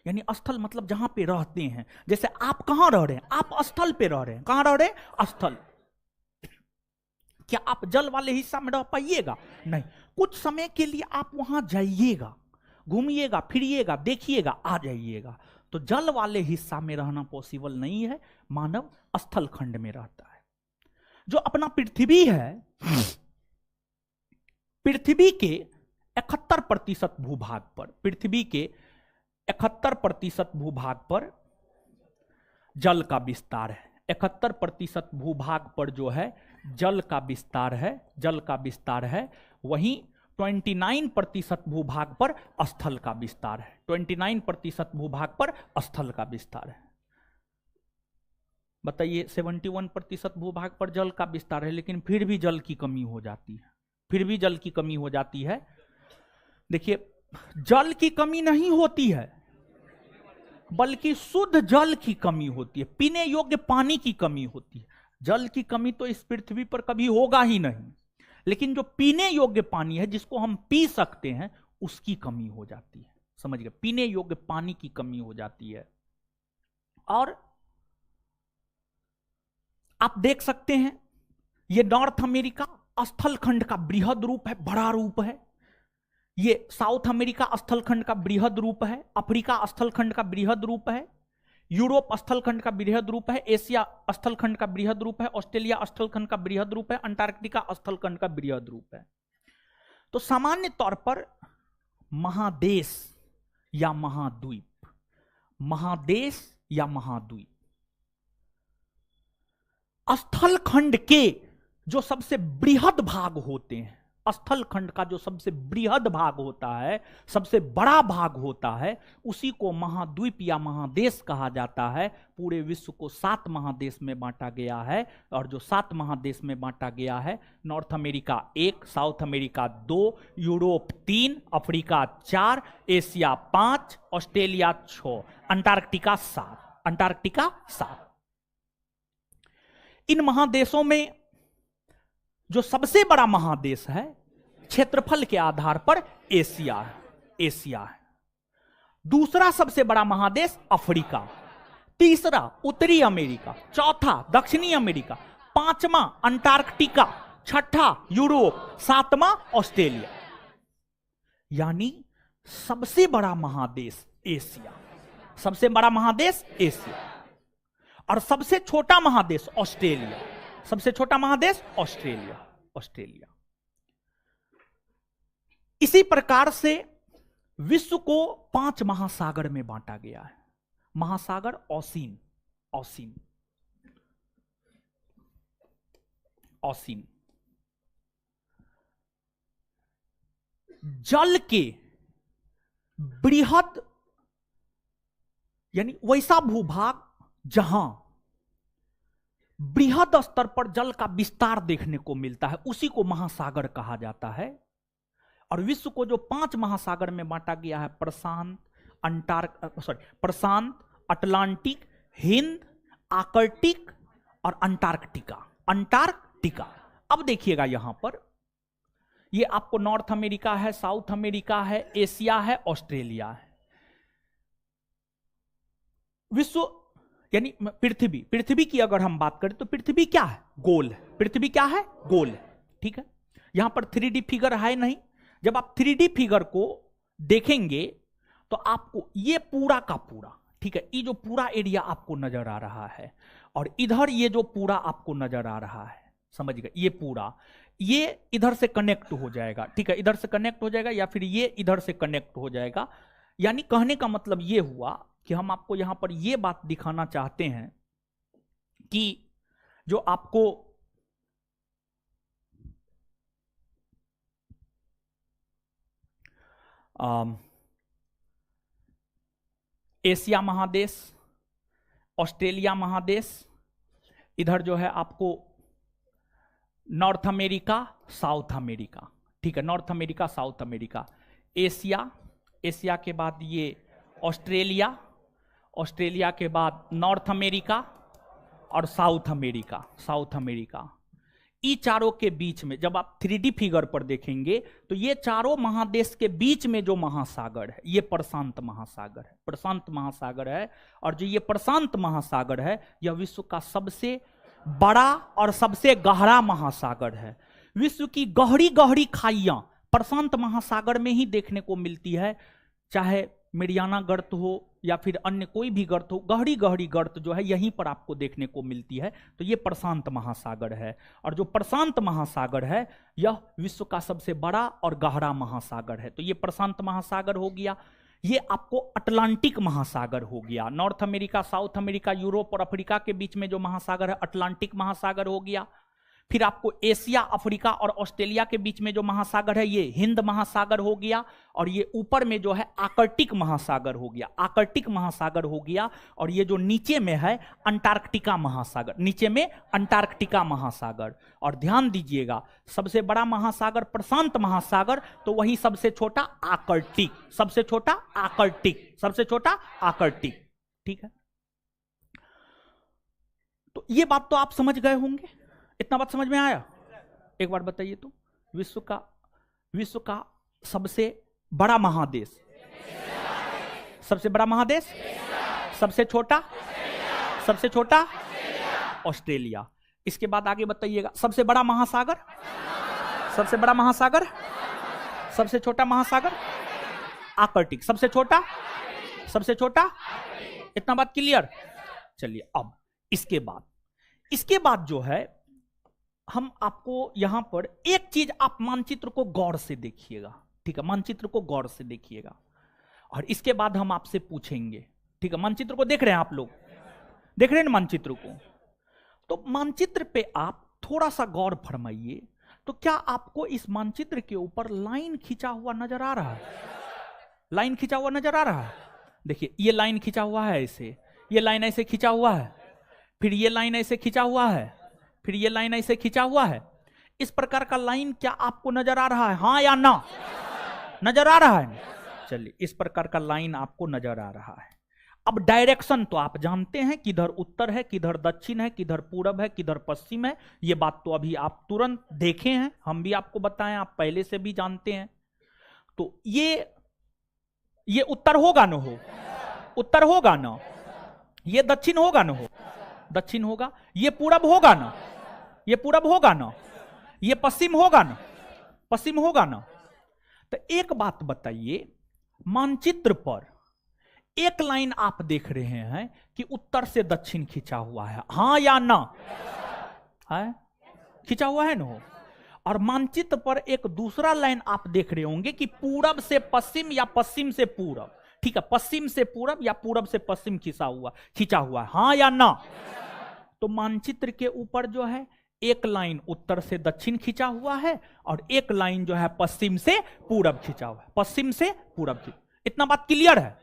यानी स्थल मतलब जहां पे रहते हैं। जैसे आप कहां रह रहे हैं? आप स्थल पे रह रहे हैं। कहां रह रहे हैं? स्थल। क्या आप जल वाले हिस्सा में रह पाइएगा? नहीं। कुछ समय के लिए आप वहां जाइएगा, घूमिएगा, फिरिएगा, देखिएगा, आ जाइएगा। तो जल वाले हिस्सा में रहना पॉसिबल नहीं है, मानव स्थल खंड में रहता है। जो अपना पृथ्वी है, पृथ्वी के 71% भूभाग पर, पृथ्वी के 71% भूभाग पर जल का विस्तार है। 71% भूभाग पर जो है जल का विस्तार है, जल का विस्तार है। वहीं 29% भूभाग पर स्थल का विस्तार है। 29% भूभाग पर स्थल का विस्तार है। बताइए, 71% भूभाग पर जल का विस्तार है, लेकिन फिर भी जल की कमी हो जाती है। फिर भी जल की कमी हो जाती है। देखिए, जल की कमी नहीं होती है, बल्कि शुद्ध जल की कमी होती है, पीने योग्य पानी की कमी होती है। जल की कमी तो इस पृथ्वी पर कभी होगा ही नहीं, लेकिन जो पीने योग्य पानी है, जिसको हम पी सकते हैं, उसकी कमी हो जाती है। समझ गए? पीने योग्य पानी की कमी हो जाती है। और आप देख सकते हैं, ये नॉर्थ अमेरिका स्थल खंड का बृहद रूप है, बड़ा रूप है। ये साउथ अमेरिका स्थल खंड का बृहद रूप है। अफ्रीका स्थल खंड का बृहद रूप है। यूरोप स्थल खंड का बृहद रूप है। एशिया स्थल खंड का बृहद रूप है। ऑस्ट्रेलिया स्थल खंड का बृहद रूप है। अंटार्कटिका स्थल खंड का बृहद रूप है। तो सामान्य तौर पर महादेश या महाद्वीप, महादेश या महाद्वीप, स्थल खंड के जो सबसे बृहद भाग होते हैं, स्थल खंड का जो सबसे बृहद भाग होता है, सबसे बड़ा भाग होता है, उसी को महाद्वीप या महादेश कहा जाता है। पूरे विश्व को 7 महादेश में बांटा गया है, और जो 7 महादेश में बांटा गया है, north America 1, south America 2, Europe 3, Africa 4, Asia 5, Australia 6, Antarctica 7, Antarctica 7। इन महादेशों में जो सबसे बड़ा महादेश है क्षेत्रफल के आधार पर एशिया है, एशिया है। दूसरा सबसे बड़ा महादेश अफ्रीका, तीसरा उत्तरी अमेरिका, चौथा दक्षिणी अमेरिका, पांचवा अंटार्कटिका, छठा यूरोप, सातवां ऑस्ट्रेलिया। यानी सबसे बड़ा महादेश एशिया, सबसे बड़ा महादेश एशिया, और सबसे छोटा महादेश ऑस्ट्रेलिया, सबसे छोटा महादेश ऑस्ट्रेलिया, ऑस्ट्रेलिया। इसी प्रकार से विश्व को 5 महासागर में बांटा गया है। महासागर ओशिन, ओशिन, ओशिन। जल के बृहद यानी वैसा भूभाग जहां बृहद स्तर पर जल का विस्तार देखने को मिलता है, उसी को महासागर कहा जाता है। और विश्व को जो 5 महासागर में बांटा गया है, प्रशांत, प्रशांत, अटलांटिक, हिंद, आर्कटिक और अंटार्कटिका, अंटार्कटिका। अब देखिएगा यहां पर, ये आपको नॉर्थ अमेरिका है, साउथ अमेरिका है, एशिया है, ऑस्ट्रेलिया है। विश्व यानी पृथ्वी, पृथ्वी की अगर हम बात करें तो पृथ्वी क्या है? गोल है। पृथ्वी क्या है? गोल है। ठीक है, यहां पर 3D फिगर है नहीं। जब आप 3D फिगर को देखेंगे तो आपको ये पूरा का पूरा, ठीक है, ये जो पूरा एरिया आपको नजर आ रहा है, और इधर ये जो पूरा आपको नजर आ रहा है, समझ गए, ये पूरा, ये इधर से कनेक्ट हो जाएगा। ठीक है, इधर से कनेक्ट हो जाएगा, या फिर ये इधर से कनेक्ट हो जाएगा। यानी कहने का मतलब ये हुआ कि हम आपको यहां पर यह बात दिखाना चाहते हैं कि जो आपको एशिया महादेश, ऑस्ट्रेलिया महादेश, इधर जो है आपको नॉर्थ अमेरिका, साउथ अमेरिका, ठीक है, north America, south America, Asia, Asia के बाद ये ऑस्ट्रेलिया, ऑस्ट्रेलिया के बाद नॉर्थ अमेरिका और साउथ अमेरिका, साउथ अमेरिका। ई चारों के बीच में जब आप 3D फिगर पर देखेंगे तो ये चारों महादेश के बीच में जो महासागर है ये प्रशांत महासागर है, प्रशांत महासागर है। और जो ये प्रशांत महासागर है यह विश्व का सबसे बड़ा और सबसे गहरा महासागर है। विश्व की गहरी गहरी खाइयां प्रशांत महासागर में ही देखने को मिलती है, चाहे मेरियाना गर्त हो या फिर अन्य कोई भी गर्त हो, गहरी गहरी गर्त जो है यहीं पर आपको देखने को मिलती है। तो ये प्रशांत महासागर है, और जो प्रशांत महासागर है यह विश्व का सबसे बड़ा और गहरा महासागर है। तो ये प्रशांत महासागर हो गया। ये आपको अटलांटिक महासागर हो गया। North America, south America, Europe और अफ्रीका के बीच में जो महासागर है अटलांटिक महासागर हो गया। फिर आपको एशिया, अफ्रीका और ऑस्ट्रेलिया के बीच में जो महासागर है ये हिंद महासागर हो गया। और ये ऊपर में जो है आर्कटिक महासागर हो गया, आर्कटिक महासागर हो गया। और ये जो नीचे में है अंटार्कटिका महासागर, नीचे में अंटार्कटिका महासागर। और ध्यान दीजिएगा, सबसे बड़ा महासागर प्रशांत महासागर, तो वही सबसे छोटा आर्कटिक, सबसे छोटा आर्कटिक, सबसे छोटा आर्कटिक। ठीक है, तो ये बात तो आप समझ गए होंगे। इतना बात समझ में आया? एक बार बताइए तो, विश्व का सबसे बड़ा महादेश, सबसे बड़ा महादेश, सबसे छोटा, सबसे छोटा ऑस्ट्रेलिया। इसके बाद आगे बताइएगा, सबसे बड़ा महासागर, सबसे बड़ा महासागर, सबसे छोटा महासागर आर्कटिक, सबसे छोटा, सबसे छोटा। इतना बात क्लियर? चलिए अब इसके बाद जो है हम आपको यहां पर एक चीज, आप मानचित्र को गौर से देखिएगा। ठीक है, मानचित्र को गौर से देखिएगा और इसके बाद हम आपसे पूछेंगे। ठीक है, मानचित्र को देख रहे हैं आप लोग, देख रहे हैं ना मानचित्र को? तो मानचित्र पे आप थोड़ा सा गौर फरमाइए। तो क्या आपको इस मानचित्र के ऊपर लाइन खींचा हुआ नजर आ रहा है? लाइन खींचा हुआ नजर आ रहा है? देखिए, ये लाइन खींचा हुआ है ऐसे, ये लाइन ऐसे खींचा हुआ है, फिर ये लाइन ऐसे खींचा हुआ है, फिर ये लाइन ऐसे खींचा हुआ है। इस प्रकार का लाइन क्या आपको नजर आ रहा है? हाँ या ना? नजर आ रहा है? चलिए, इस प्रकार का लाइन आपको नजर आ रहा है। अब डायरेक्शन तो आप जानते हैं, किधर उत्तर है, किधर दक्षिण है, किधर पूरब है, किधर पश्चिम है। ये बात तो अभी आप तुरंत देखे हैं, हम भी आपको बताएं, आप पहले से भी जानते हैं। तो ये उत्तर होगा ना? हो उत्तर होगा ना? ये दक्षिण होगा ना? हो दक्षिण होगा। ये पूरब होगा ना? ये पूरब होगा ना? ये पश्चिम होगा ना? पश्चिम होगा ना? तो एक बात बताइए, मानचित्र पर एक लाइन आप देख रहे हैं कि उत्तर से दक्षिण खींचा हुआ है, हाँ या ना? है, खींचा हुआ है ना? हो। और मानचित्र पर एक दूसरा लाइन आप देख रहे होंगे कि पूरब से पश्चिम या पश्चिम से पूरब। ठीक है, पश्चिम से पूरब या पूरब से पश्चिम खींचा हुआ है, हाँ या ना? तो मानचित्र के ऊपर जो है एक लाइन उत्तर से दक्षिण खींचा हुआ है और एक लाइन जो है पश्चिम से पूरब खींचा हुआ है, पश्चिम से पूरब। इतना बात क्लियर है?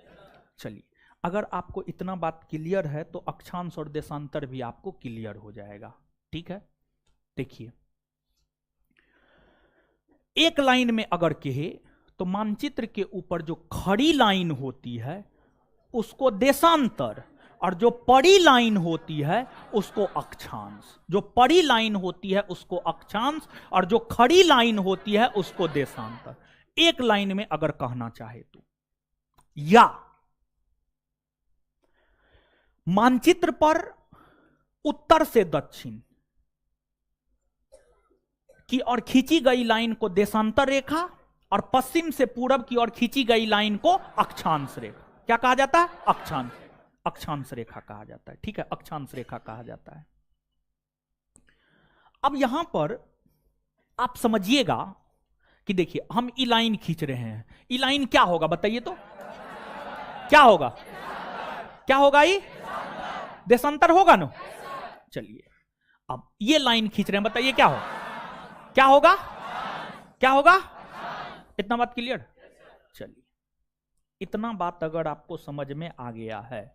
चलिए, अगर आपको इतना बात क्लियर है तो अक्षांश और देशांतर भी आपको क्लियर हो जाएगा। ठीक है, देखिए, एक लाइन में अगर कहे तो मानचित्र के ऊपर जो खड़ी लाइन होती है उसको देशांतर, और जो पड़ी लाइन होती है उसको अक्षांश। जो पड़ी लाइन होती है उसको अक्षांश और जो खड़ी लाइन होती है उसको देशांतर। एक लाइन में अगर कहना चाहे तो, या मानचित्र पर उत्तर से दक्षिण की ओर खींची गई लाइन को देशांतर रेखा और पश्चिम से पूरब की ओर खींची गई लाइन को अक्षांश रेखा। क्या कहा जाता है? अक्षांश, अक्षांश रेखा कहा जाता है। ठीक है, अक्षांश रेखा कहा जाता है। अब यहां पर आप समझिएगा कि देखिए, हम ई लाइन खींच रहे हैं, ई लाइन क्या होगा बताइए तो? क्या होगा? क्या होगा? ये देशांतर होगा ना? चलिए, अब ये लाइन खींच रहे हैं, बताइए क्या होगा? क्या होगा? क्या होगा? इतना बात क्लियर? चलिए, इतना बात अगर आपको समझ में आ गया है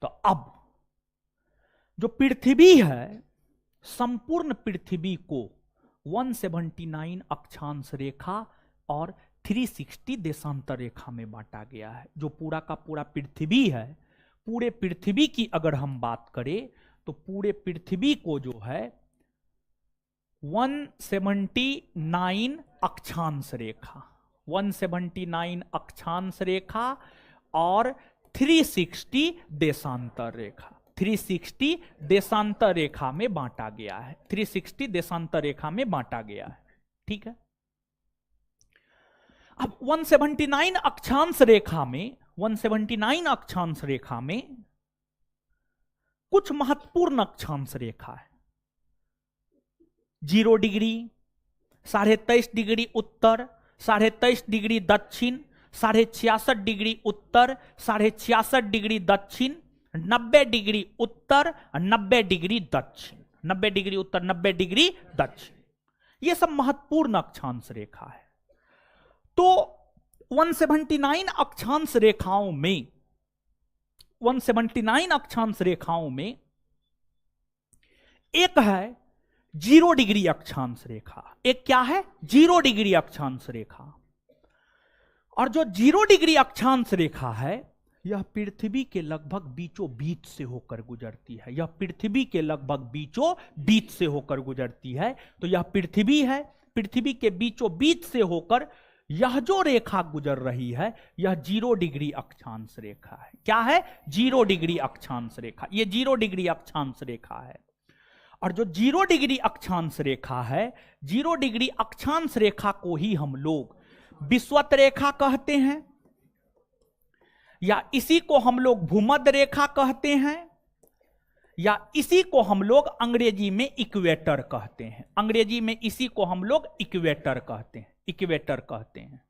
तो अब जो पृथ्वी है, संपूर्ण पृथ्वी को 179 अक्षांश रेखा और 360 देशांतर रेखा में बांटा गया है। जो पूरा का पूरा पृथ्वी है, पूरे पृथ्वी की अगर हम बात करें तो पूरे पृथ्वी को जो है 179 अक्षांश रेखा, 179 अक्षांश रेखा और 360 देशांतर रेखा, 360 देशांतर रेखा में बांटा गया है, 360 देशांतर रेखा में बांटा गया है। ठीक है, अब 179 अक्षांश रेखा में, 179 अक्षांश रेखा में कुछ महत्वपूर्ण अक्षांश रेखा है। 0 डिग्री, 23.5 डिग्री उत्तर, 23.5 डिग्री दक्षिण, 66.5 डिग्री उत्तर, 66.5 डिग्री दक्षिण, 90 डिग्री उत्तर, 90 डिग्री दक्षिण, 90 डिग्री उत्तर, 90 डिग्री दक्षिण, ये सब महत्वपूर्ण अक्षांश रेखा है। तो 179 अक्षांश रेखाओं में, 179 अक्षांश रेखाओं में एक है 0 डिग्री अक्षांश रेखा। एक क्या है? 0 डिग्री अक्षांश रेखा। और जो 0 डिग्री अक्षांश रेखा है, यह पृथ्वी के लगभग बीचों बीच से होकर गुजरती है। यह पृथ्वी के लगभग बीचों बीच से होकर गुजरती है। तो यह पृथ्वी है, पृथ्वी के बीचों बीच से होकर यह जो रेखा गुजर रही है, यह 0 डिग्री अक्षांश रेखा है। क्या है? 0 डिग्री अक्षांश रेखा। यह 0 डिग्री अक्षांश रेखा है। और जो 0 डिग्री अक्षांश रेखा है, 0 डिग्री अक्षांश रेखा को ही हम लोग विषुवत रेखा कहते हैं, या इसी को हम लोग भूमध्य रेखा कहते हैं, या इसी को हम लोग अंग्रेजी में इक्वेटर कहते हैं। अंग्रेजी में इसी को हम लोग इक्वेटर कहते हैं, इक्वेटर कहते हैं।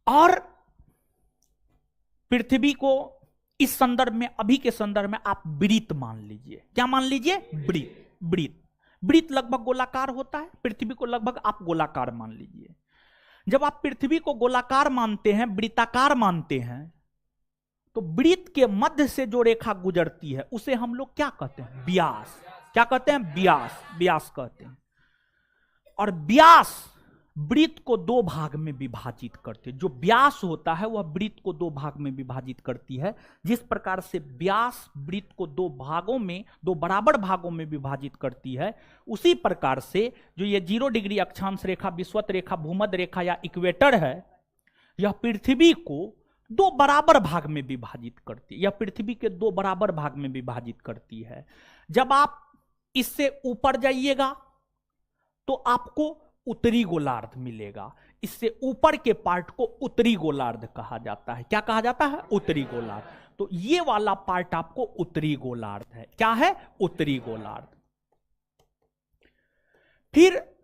और पृथ्वी को इस संदर्भ में, अभी के संदर्भ में आप वृत्त मान लीजिए। क्या मान लीजिए? वृत्त। वृत्त, वृत्त लगभग गोलाकार होता है, पृथ्वी को लगभग आप गोलाकार मान लीजिए। जब आप पृथ्वी को गोलाकार मानते हैं, वृत्ताकार मानते हैं, तो वृत्त के मध्य से जो रेखा गुजरती है उसे हम लोग क्या कहते हैं? व्यास। क्या कहते हैं? व्यास। व्यास कहते हैं। और व्यास वृत्त को 2 भाग में विभाजित करते हैं। जो व्यास होता है वह वृत्त को 2 भाग में विभाजित करती है। जिस प्रकार से व्यास वृत्त को 2 भागों में, 2 बराबर भागों में विभाजित करती है, उसी प्रकार से जो ये 0 डिग्री अक्षांश रेखा, विषुवत रेखा, भूमध्य रेखा या इक्वेटर है, यह पृथ्वी को 2 बराबर भाग में विभाजित करती है। यह पृथ्वी के 2 बराबर भाग में विभाजित करती है। जब आप इससे ऊपर जाइएगा तो आपको उत्तरी गोलार्ध मिलेगा। इससे ऊपर के पार्ट को उत्तरी गोलार्ध कहा जाता है। क्या कहा जाता है? उत्तरी गोलार्ध। तो ये वाला पार्ट आपको उत्तरी गोलार्ध है। क्या है? उत्तरी गोलार्ध। फिर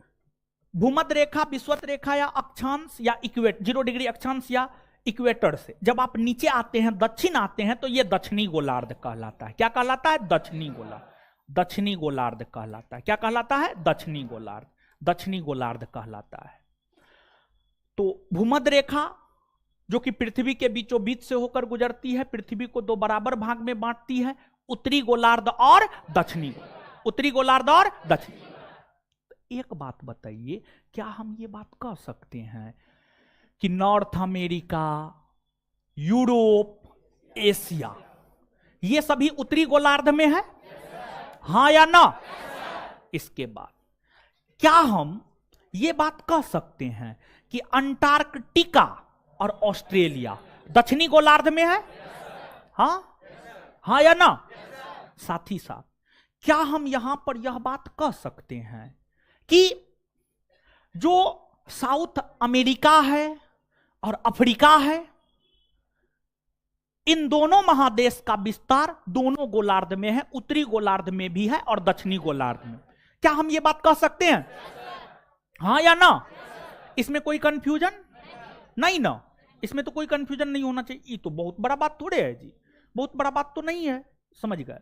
भूमध्य रेखा, विषुवत रेखा या अक्षांश या इक्वेटर, 0 डिग्री अक्षांश या इक्वेटर से जब आप नीचे आते हैं, दक्षिण आते हैं, तो यह दक्षिणी गोलार्ध कहलाता है। क्या कहलाता है? दक्षिणी गोलार्ध। दक्षिणी गोलार्ध कहलाता है। क्या कहलाता है? दक्षिणी गोलार्ध। दक्षिणी गोलार्ध कहलाता है। तो भूमध्य रेखा जो कि पृथ्वी के बीचों बीच से होकर गुजरती है, पृथ्वी को 2 बराबर भाग में बांटती है, उत्तरी गोलार्ध और दक्षिणी, उत्तरी गोलार्ध और दक्षिणी। एक बात बताइए, क्या हम ये बात कह सकते हैं कि नॉर्थ अमेरिका, यूरोप, एशिया, ये सभी उत्तरी गोलार्ध में है? हाँ या ना? इसके बाद क्या हम ये बात कह सकते हैं कि अंटार्कटिका और ऑस्ट्रेलिया दक्षिणी गोलार्ध में है? हाँ? हाँ या ना? साथ ही साथ क्या हम यहां पर यह बात कह सकते हैं कि जो साउथ अमेरिका है और अफ्रीका है, इन दोनों महादेश का विस्तार दोनों गोलार्ध में है, उत्तरी गोलार्ध में भी है और दक्षिणी गोलार्ध में? क्या हम ये बात कह सकते हैं? हाँ या ना? इसमें कोई कंफ्यूजन नहीं ना? इसमें तो कोई कंफ्यूजन नहीं होना चाहिए। ये तो बहुत बड़ा बात थोड़े है जी, बहुत बड़ा बात तो नहीं है, समझ गए?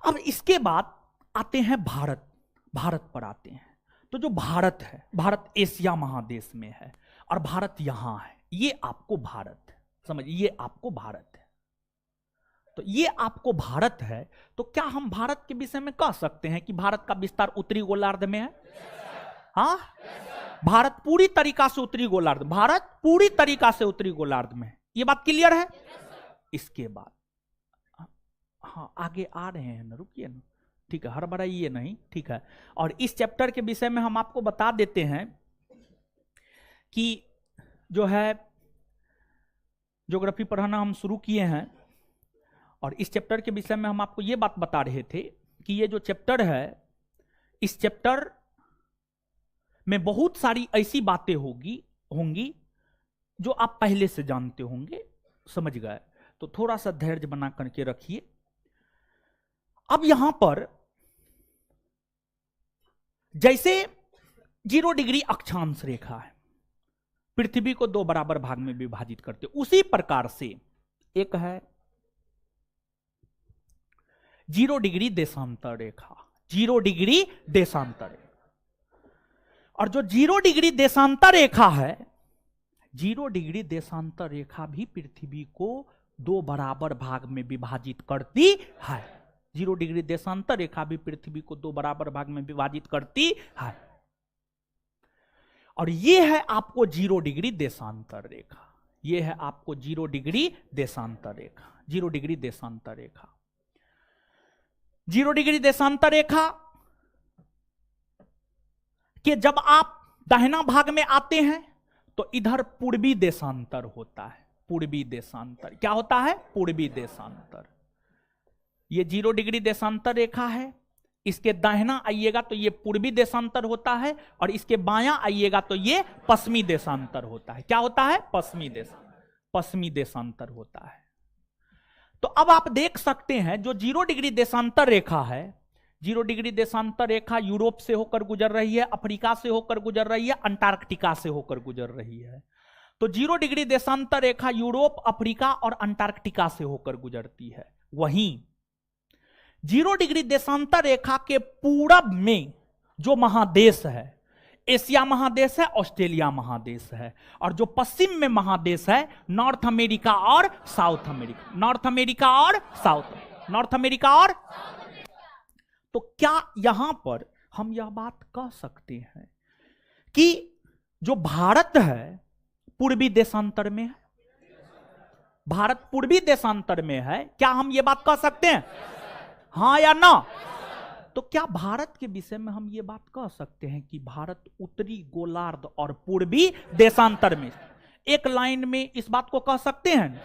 अब इसके बाद आते हैं भारत। भारत पर आते हैं। तो जो भारत है, भारत एशिया महादेश में है और भारत यहां है। ये आपको भारत है, समझिए, ये आपको भारत है। तो ये आपको भारत है, तो क्या हम भारत के विषय में कह सकते हैं कि भारत का विस्तार उत्तरी गोलार्ध में है? हाँ? भारत पूरी तरीका से उत्तरी गोलार्ध, भारत पूरी तरीका से उत्तरी गोलार्ध में है। ये बात क्लियर है? इसके बाद हाँ आगे आ रहे हैं ना, रुकिए ना, ठीक है, हड़बड़ाइए नहीं, ठीक है। और इस चैप्टर के विषय में हम आपको बता देते हैं कि जो है ज्योग्राफी पढ़ाना हम शुरू किए हैं, और इस चैप्टर के विषय में हम आपको ये बात बता रहे थे कि ये जो चैप्टर है, इस चैप्टर में बहुत सारी ऐसी बातें होंगी जो आप पहले से जानते होंगे, समझ गए, तो थोड़ा सा धैर्य बना करके रखिए। अब यहां पर जैसे 0 डिग्री अक्षांश रेखा है, पृथ्वी को 2 बराबर भाग में विभाजित करते, उसी प्रकार से एक है 0 डिग्री देशांतर रेखा, 0 डिग्री देशांतर रेखा। और जो 0 डिग्री देशांतर रेखा है, 0 डिग्री देशांतर रेखा भी पृथ्वी को 2 बराबर भाग में विभाजित करती है। 0 डिग्री देशांतर रेखा भी पृथ्वी को 2 बराबर भाग में विभाजित करती है। और ये है आपको 0 डिग्री देशांतर रेखा, ये है आपको 0 डिग्री देशांतर रेखा, 0 डिग्री देशांतर रेखा। 0 डिग्री देशांतर रेखा कि जब आप दाहिना भाग में आते हैं तो इधर पूर्वी देशांतर होता है, पूर्वी देशांतर क्या होता है, पूर्वी देशांतर। ये 0 डिग्री देशांतर रेखा है, इसके दाहिना आइएगा तो ये पूर्वी देशांतर होता है, और इसके बायां आइएगा तो ये पश्चिमी देशांतर होता है। क्या होता है, पश्चिमी देशांतर होता है। तो अब आप देख सकते हैं जो 0 डिग्री देशांतर रेखा है, 0 डिग्री देशांतर रेखा यूरोप से होकर गुजर रही है, अफ्रीका से होकर गुजर रही है, अंटार्कटिका से होकर गुजर रही है। तो 0 डिग्री देशांतर रेखा यूरोप, अफ्रीका और अंटार्कटिका से होकर गुजरती है। वहीं 0 डिग्री देशांतर रेखा के पूरब में जो महादेश है, एशिया महादेश है, ऑस्ट्रेलिया महादेश है, और जो पश्चिम में महादेश है, नॉर्थ अमेरिका और साउथ अमेरिका, नॉर्थ अमेरिका और नॉर्थ अमेरिका और। तो क्या यहां पर हम यह बात कह सकते हैं कि जो भारत है पूर्वी देशांतर में है, भारत पूर्वी देशांतर में है, क्या हम ये बात कह सकते हैं, हां या ना? तो क्या भारत के विषय में हम ये बात कह सकते हैं कि भारत उत्तरी गोलार्ध और पूर्वी देशांतर में, एक लाइन में इस बात को कह सकते हैं,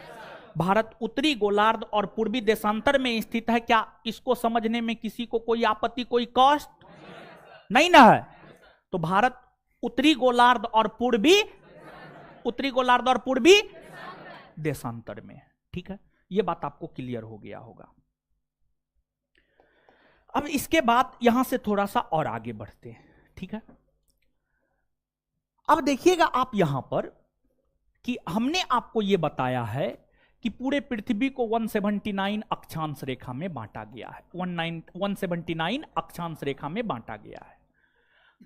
भारत उत्तरी गोलार्ध और पूर्वी देशांतर में स्थित है? क्या इसको समझने में किसी को कोई आपत्ति, कोई कष्ट नहीं ना है? तो भारत उत्तरी गोलार्ध और पूर्वी देशांतर में, ठीक है, यह बात आपको क्लियर हो गया होगा। अब इसके बाद यहां से थोड़ा सा और आगे बढ़ते हैं, ठीक है। अब देखिएगा आप यहां पर कि हमने आपको यह बताया है कि पूरे पृथ्वी को 179 अक्षांश रेखा में बांटा गया है, 179 अक्षांश रेखा में बांटा गया है।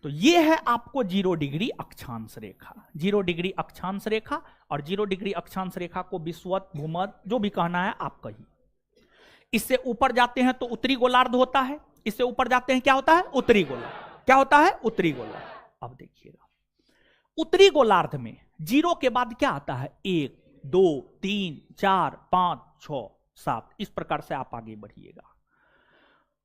तो यह है आपको 0 डिग्री अक्षांश रेखा, 0 डिग्री अक्षांश रेखा। और 0 डिग्री अक्षांश रेखा को विषुवत, भूमध्य, जो भी कहना है आप कहिए। इससे ऊपर जाते हैं तो उत्तरी गोलार्ध होता है, इससे ऊपर जाते हैं क्या होता है, उत्तरी गोलार्ध। क्या होता है, उत्तरी गोलार्ध। अब देखिएगा उत्तरी गोलार्ध में 0 के बाद क्या आता है, 1 2 3 4 5 6 7, इस प्रकार से आप आगे बढ़िएगा।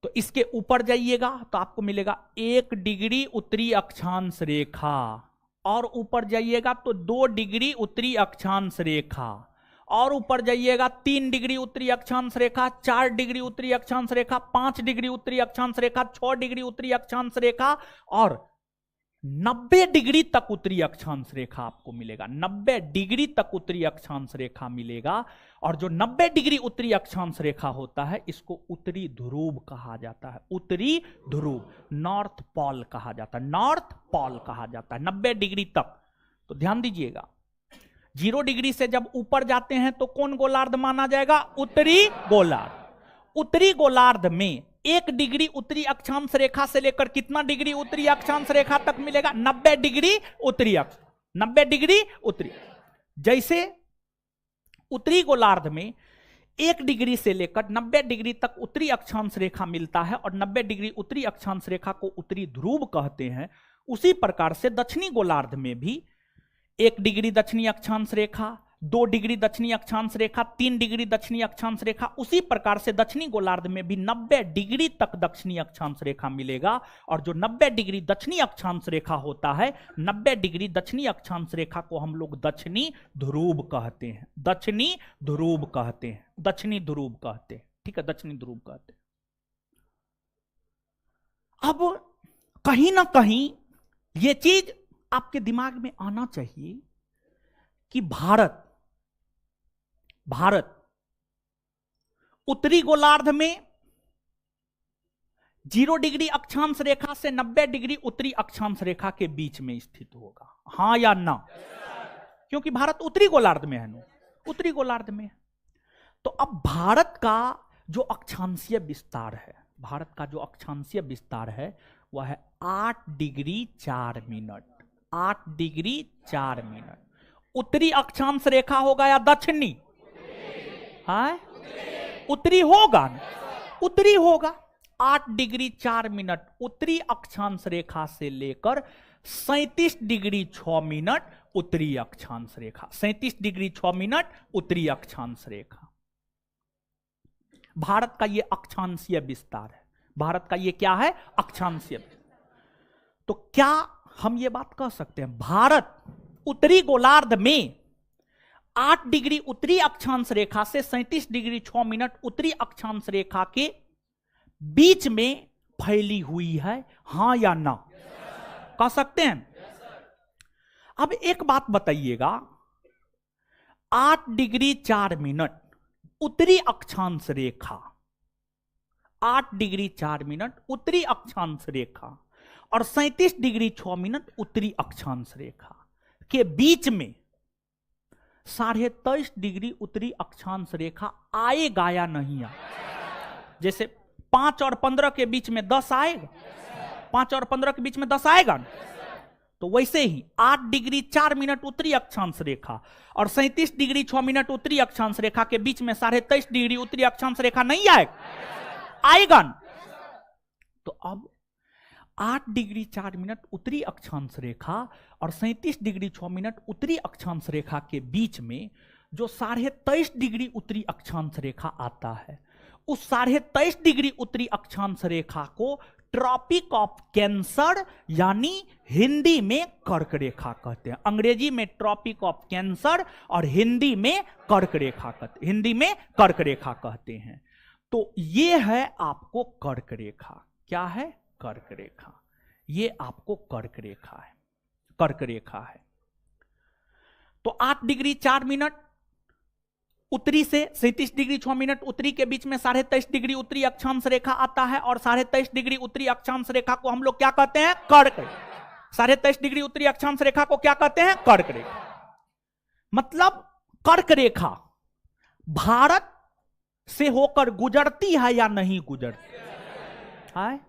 तो इसके ऊपर जाइएगा तो आपको मिलेगा 1 डिग्री उत्तरी अक्षांश रेखा, और ऊपर जाइएगा तो 2 डिग्री उत्तरी अक्षांश रेखा, और ऊपर जाइएगा 3 डिग्री उत्तरी अक्षांश रेखा, 4 डिग्री उत्तरी अक्षांश रेखा, 5 डिग्री उत्तरी अक्षांश रेखा, 6 डिग्री उत्तरी अक्षांश रेखा, और 90 डिग्री तक उत्तरी अक्षांश रेखा आपको मिलेगा। 90 डिग्री तक उत्तरी अक्षांश रेखा मिलेगा। और जो 90 डिग्री उत्तरी अक्षांश रेखा होता है, इसको उत्तरी ध्रुव कहा जाता है, उत्तरी ध्रुव, नॉर्थ पोल कहा जाता है, नॉर्थ पोल कहा जाता है 90 डिग्री तक। तो ध्यान दीजिएगा 0 डिग्री से जब ऊपर जाते हैं तो कौन गोलार्ध माना जाएगा, उत्तरी गोलार्ध। उत्तरी गोलार्ध में 1 डिग्री उत्तरी अक्षांश रेखा से लेकर कितना डिग्री उत्तरी अक्षांश रेखा तक मिलेगा, 90 डिग्री उत्तरी अक्ष, 90 डिग्री उत्तरी। जैसे उत्तरी गोलार्ध में 1 डिग्री से लेकर 90 डिग्री तक उत्तरी अक्षांश रेखा मिलता है, और 90 डिग्री उत्तरी अक्षांश रेखा को उत्तरी ध्रुव कहते हैं। उसी प्रकार से दक्षिणी गोलार्ध में भी 1 डिग्री दक्षिणी अक्षांश रेखा, 2 डिग्री दक्षिणी अक्षांश रेखा, 3 डिग्री दक्षिणी अक्षांश रेखा। उसी प्रकार से दक्षिणी गोलार्ध में भी 90 डिग्री तक दक्षिणी अक्षांश रेखा मिलेगा। और जो 90 डिग्री दक्षिणी अक्षांश रेखा होता है, 90 डिग्री दक्षिणी अक्षांश रेखा को हम लोग दक्षिणी ध्रुव कहते हैं। दक्षिणी ध्रुव कहते हैं, दक्षिणी ध्रुव कहते हैं, ठीक है, दक्षिणी ध्रुव कहते हैं। अब कहीं ना कहीं यह चीज आपके दिमाग में आना चाहिए कि भारत उत्तरी गोलार्ध में 0 डिग्री अक्षांश रेखा से 90 डिग्री उत्तरी अक्षांश रेखा के बीच में स्थित होगा, हां या ना? क्योंकि भारत उत्तरी गोलार्ध में है ना, उत्तरी गोलार्ध में। तो अब भारत का जो अक्षांशीय विस्तार है, भारत का जो अक्षांशीय विस्तार है वह है 8 डिग्री 4 मिनट, 8 डिग्री 4 मिनट। उत्तरी अक्षांश रेखा होगा या दक्षिणी? हाँ, उत्तरी होगा ना, उत्तरी होगा। 8 डिग्री 4 मिनट उत्तरी अक्षांश रेखा से लेकर 37 डिग्री 6 मिनट उत्तरी अक्षांश रेखा, 37 डिग्री 6 मिनट उत्तरी अक्षांश रेखा। भारत का यह अक्षांशीय विस्तार है, भारत का यह क्या है? अक्षांशीय। तो क्या हम यह बात कह सकते हैं भारत उत्तरी गोलार्ध में 8 डिग्री उत्तरी अक्षांश रेखा से 37 डिग्री 6 मिनट उत्तरी अक्षांश रेखा के बीच में फैली हुई है, हां या ना? कह सकते हैं? अब एक बात बताइएगा, 8 डिग्री 4 मिनट उत्तरी अक्षांश रेखा, 8 डिग्री 4 मिनट उत्तरी अक्षांश रेखा और 37 डिग्री 6 मिनट उत्तरी अक्षांश रेखा के बीच में 23.5 डिग्री उत्तरी अक्षांश रेखा आएगा या नहीं आएगा? जैसे 5 और 15 के बीच में 10 आएगा, 5 और 15 के बीच में 10 आएगा, तो वैसे ही 8 डिग्री 4 मिनट उत्तरी अक्षांश रेखा और 37 डिग्री 6 मिनट उत्तरी अक्षांश रेखा के बीच में 23.5 डिग्री उत्तरी अक्षांश रेखा नहीं आएगा, आएगा। तो अब 8 डिग्री 4 मिनट उत्तरी अक्षांश रेखा और 37 डिग्री 6 मिनट उत्तरी अक्षांश रेखा के बीच में जो 23.5 डिग्री उत्तरी अक्षांश रेखा आता है, उस 23.5 डिग्री उत्तरी अक्षांश रेखा को ट्रॉपिक ऑफ कैंसर यानी हिंदी में कर्क रेखा कहते हैं। अंग्रेजी में ट्रॉपिक ऑफ कैंसर और हिंदी में कर्क रेखा कहते, हिंदी में कर्क रेखा कहते हैं। तो ये है आपको कर्क रेखा। क्या है? कर्क रेखा। ये आपको कर्क रेखा है, कर्क रेखा है। तो 8 डिग्री 4 मिनट उत्तरी से 37 डिग्री 6 मिनट उत्तरी के बीच में 23.5 डिग्री उत्तरी अक्षांश रेखा आता है और 23.5 डिग्री उत्तरी अक्षांश रेखा को हम लोग क्या कहते हैं? कर्क रेखा। 23.5 डिग्री उत्तरी अक्षांश रेखा को क्या कहते हैं? कर्क रेखा। मतलब कर्क रेखा भारत से होकर गुजरती है या नहीं गुजरती है?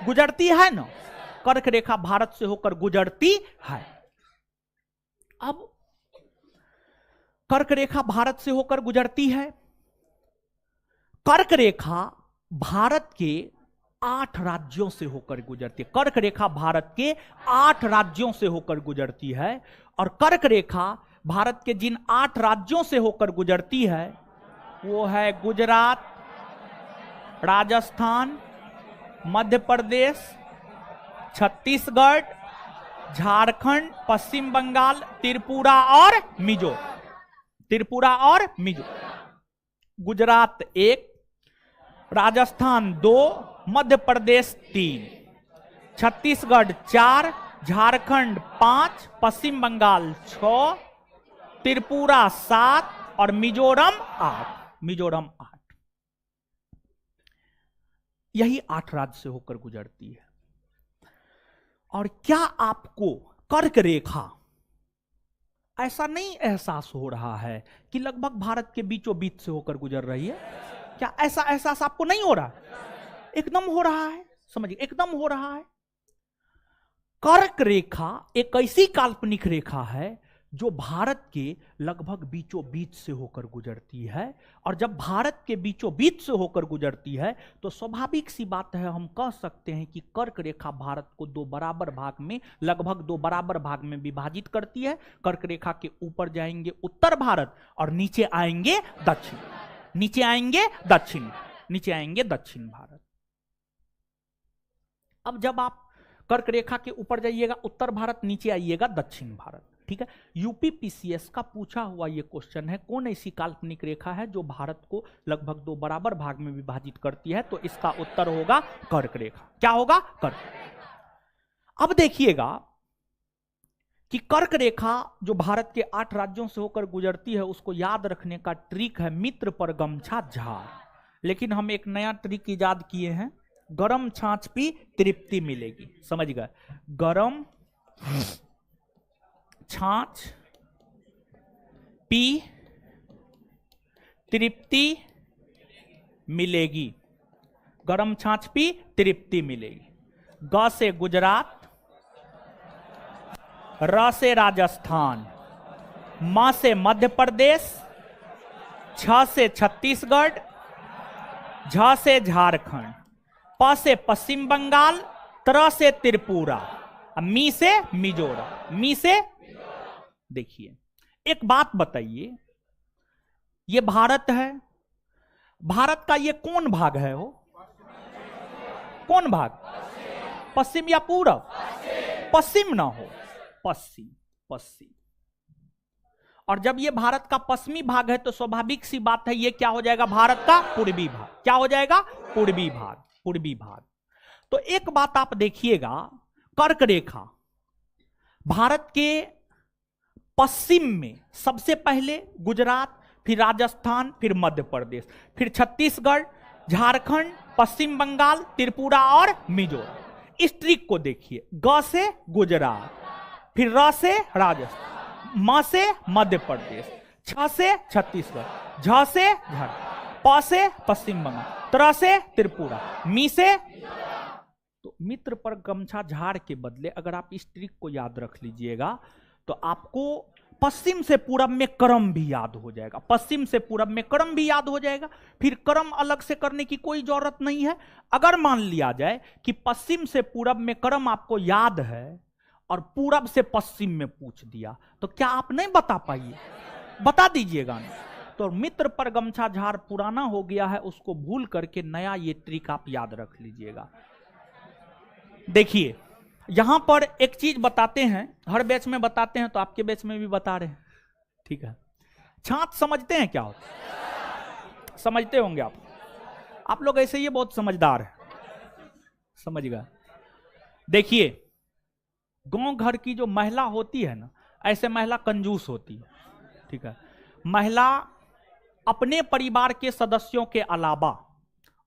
गुजरती है ना। कर्क रेखा भारत से होकर गुजरती है। अब कर्क रेखा भारत से होकर गुजरती है। कर्क रेखा भारत के 8 राज्यों से होकर गुजरती है। कर्क रेखा भारत के 8 राज्यों से होकर गुजरती है। और कर्क रेखा भारत के जिन 8 राज्यों से होकर गुजरती है वो है गुजरात, राजस्थान, मध्य प्रदेश, छत्तीसगढ़, झारखंड, पश्चिम बंगाल, त्रिपुरा और मिजोरम। त्रिपुरा और मिजोरम। गुजरात 1, राजस्थान 2, मध्य प्रदेश 3, छत्तीसगढ़ 4, झारखंड 5, पश्चिम बंगाल 6, त्रिपुरा 7 और मिजोरम 8। मिजोरम 8। यही 8 राज्य से होकर गुजरती है। और क्या आपको कर्क रेखा ऐसा नहीं एहसास हो रहा है कि लगभग भारत के बीचों बीच से होकर गुजर रही है? क्या ऐसा एहसास आपको नहीं हो रहा? एकदम हो रहा है। समझिए, एकदम हो रहा है। कर्क रेखा एक ऐसी काल्पनिक रेखा है जो भारत के लगभग बीचों बीच से होकर गुजरती है। और जब भारत के बीचों बीच से होकर गुजरती है तो स्वाभाविक सी बात है, हम कह सकते हैं कि कर्क रेखा भारत को दो बराबर भाग में, लगभग दो बराबर भाग में विभाजित करती है। कर्क रेखा के ऊपर जाएंगे उत्तर भारत और नीचे आएंगे दक्षिण, नीचे आएंगे दक्षिण, नीचे आएंगे दक्षिण भारत। अब जब आप कर्क रेखा के ऊपर जाइएगा उत्तर भारत, नीचे आइएगा दक्षिण भारत, ठीक है। यूपीपीसीएस का पूछा हुआ यह क्वेश्चन है, कौन ऐसी काल्पनिक रेखा है जो भारत को लगभग दो बराबर भाग में विभाजित करती है, तो इसका उत्तर होगा कर्क रेखा। क्या होगा? कर्क। अब देखिएगा कि कर्क रेखा जो भारत के 8 राज्यों से होकर गुजरती है, उसको याद रखने का ट्रिक है मित्र पर गमछा झाड़। लेकिन हम एक नया ट्रिक इजाद किए हैं, गरम छाछ पी तृप्ति मिलेगी। समझ गए? गरम छाछ पी तृप्ति मिलेगी, गरम छाछ पी तृप्ति मिलेगी। ग से गुजरात, र से राजस्थान, म से मध्य प्रदेश, छ से छत्तीसगढ़, झ से झारखंड, प से पश्चिम बंगाल, त्र से त्रिपुरा, मी से मिजोरम, मी से। देखिए एक बात बताइए, ये भारत है, भारत का ये कौन भाग है? हो कौन भाग? पश्चिम या पूरब? पश्चिम ना हो, पश्चिम, पश्चिम। और जब ये भारत का पश्चिमी भाग है तो स्वाभाविक सी बात है, ये क्या हो जाएगा? भारत का पूर्वी भाग। क्या हो जाएगा? पूर्वी भाग, पूर्वी भाग। तो एक बात आप देखिएगा, कर्क रेखा भारत के पश्चिम में सबसे पहले गुजरात, फिर राजस्थान, फिर मध्य प्रदेश, फिर छत्तीसगढ़, झारखंड, पश्चिम बंगाल, त्रिपुरा और मिजोरम। इस ट्रिक को देखिए, ग से गुजरात, फिर र से राजस्थान, म से मध्य प्रदेश, छ से छत्तीसगढ़, झ से झारखंड, प से पश्चिम बंगाल, त्र से त्रिपुरा, मी से। तो मित्र पर गमछा झाड़ के बदले अगर आप इस ट्रिक को याद रख लीजिएगा तो आपको पश्चिम से पूरब में क्रम भी याद हो जाएगा, पश्चिम से पूरब में क्रम भी याद हो जाएगा। फिर क्रम अलग से करने की कोई जरूरत नहीं है। अगर मान लिया जाए कि पश्चिम से पूरब में क्रम आपको याद है और पूरब से पश्चिम में पूछ दिया तो क्या आप नहीं बता पाइए? बता दीजिएगा ना। तो मित्र पर गमछा झाड़ पुराना हो गया है, उसको भूल करके नया ये ट्रिक आप याद रख लीजिएगा। देखिए यहां पर एक चीज बताते हैं, हर बैच में बताते हैं तो आपके बैच में भी बता रहे हैं, ठीक है। छाछ समझते हैं क्या होता है? समझते होंगे आप लोग ऐसे ही बहुत समझदार है, समझ गए। देखिए गांव घर की जो महिला होती है ना, ऐसे महिला कंजूस होती है, ठीक है। महिला अपने परिवार के सदस्यों के अलावा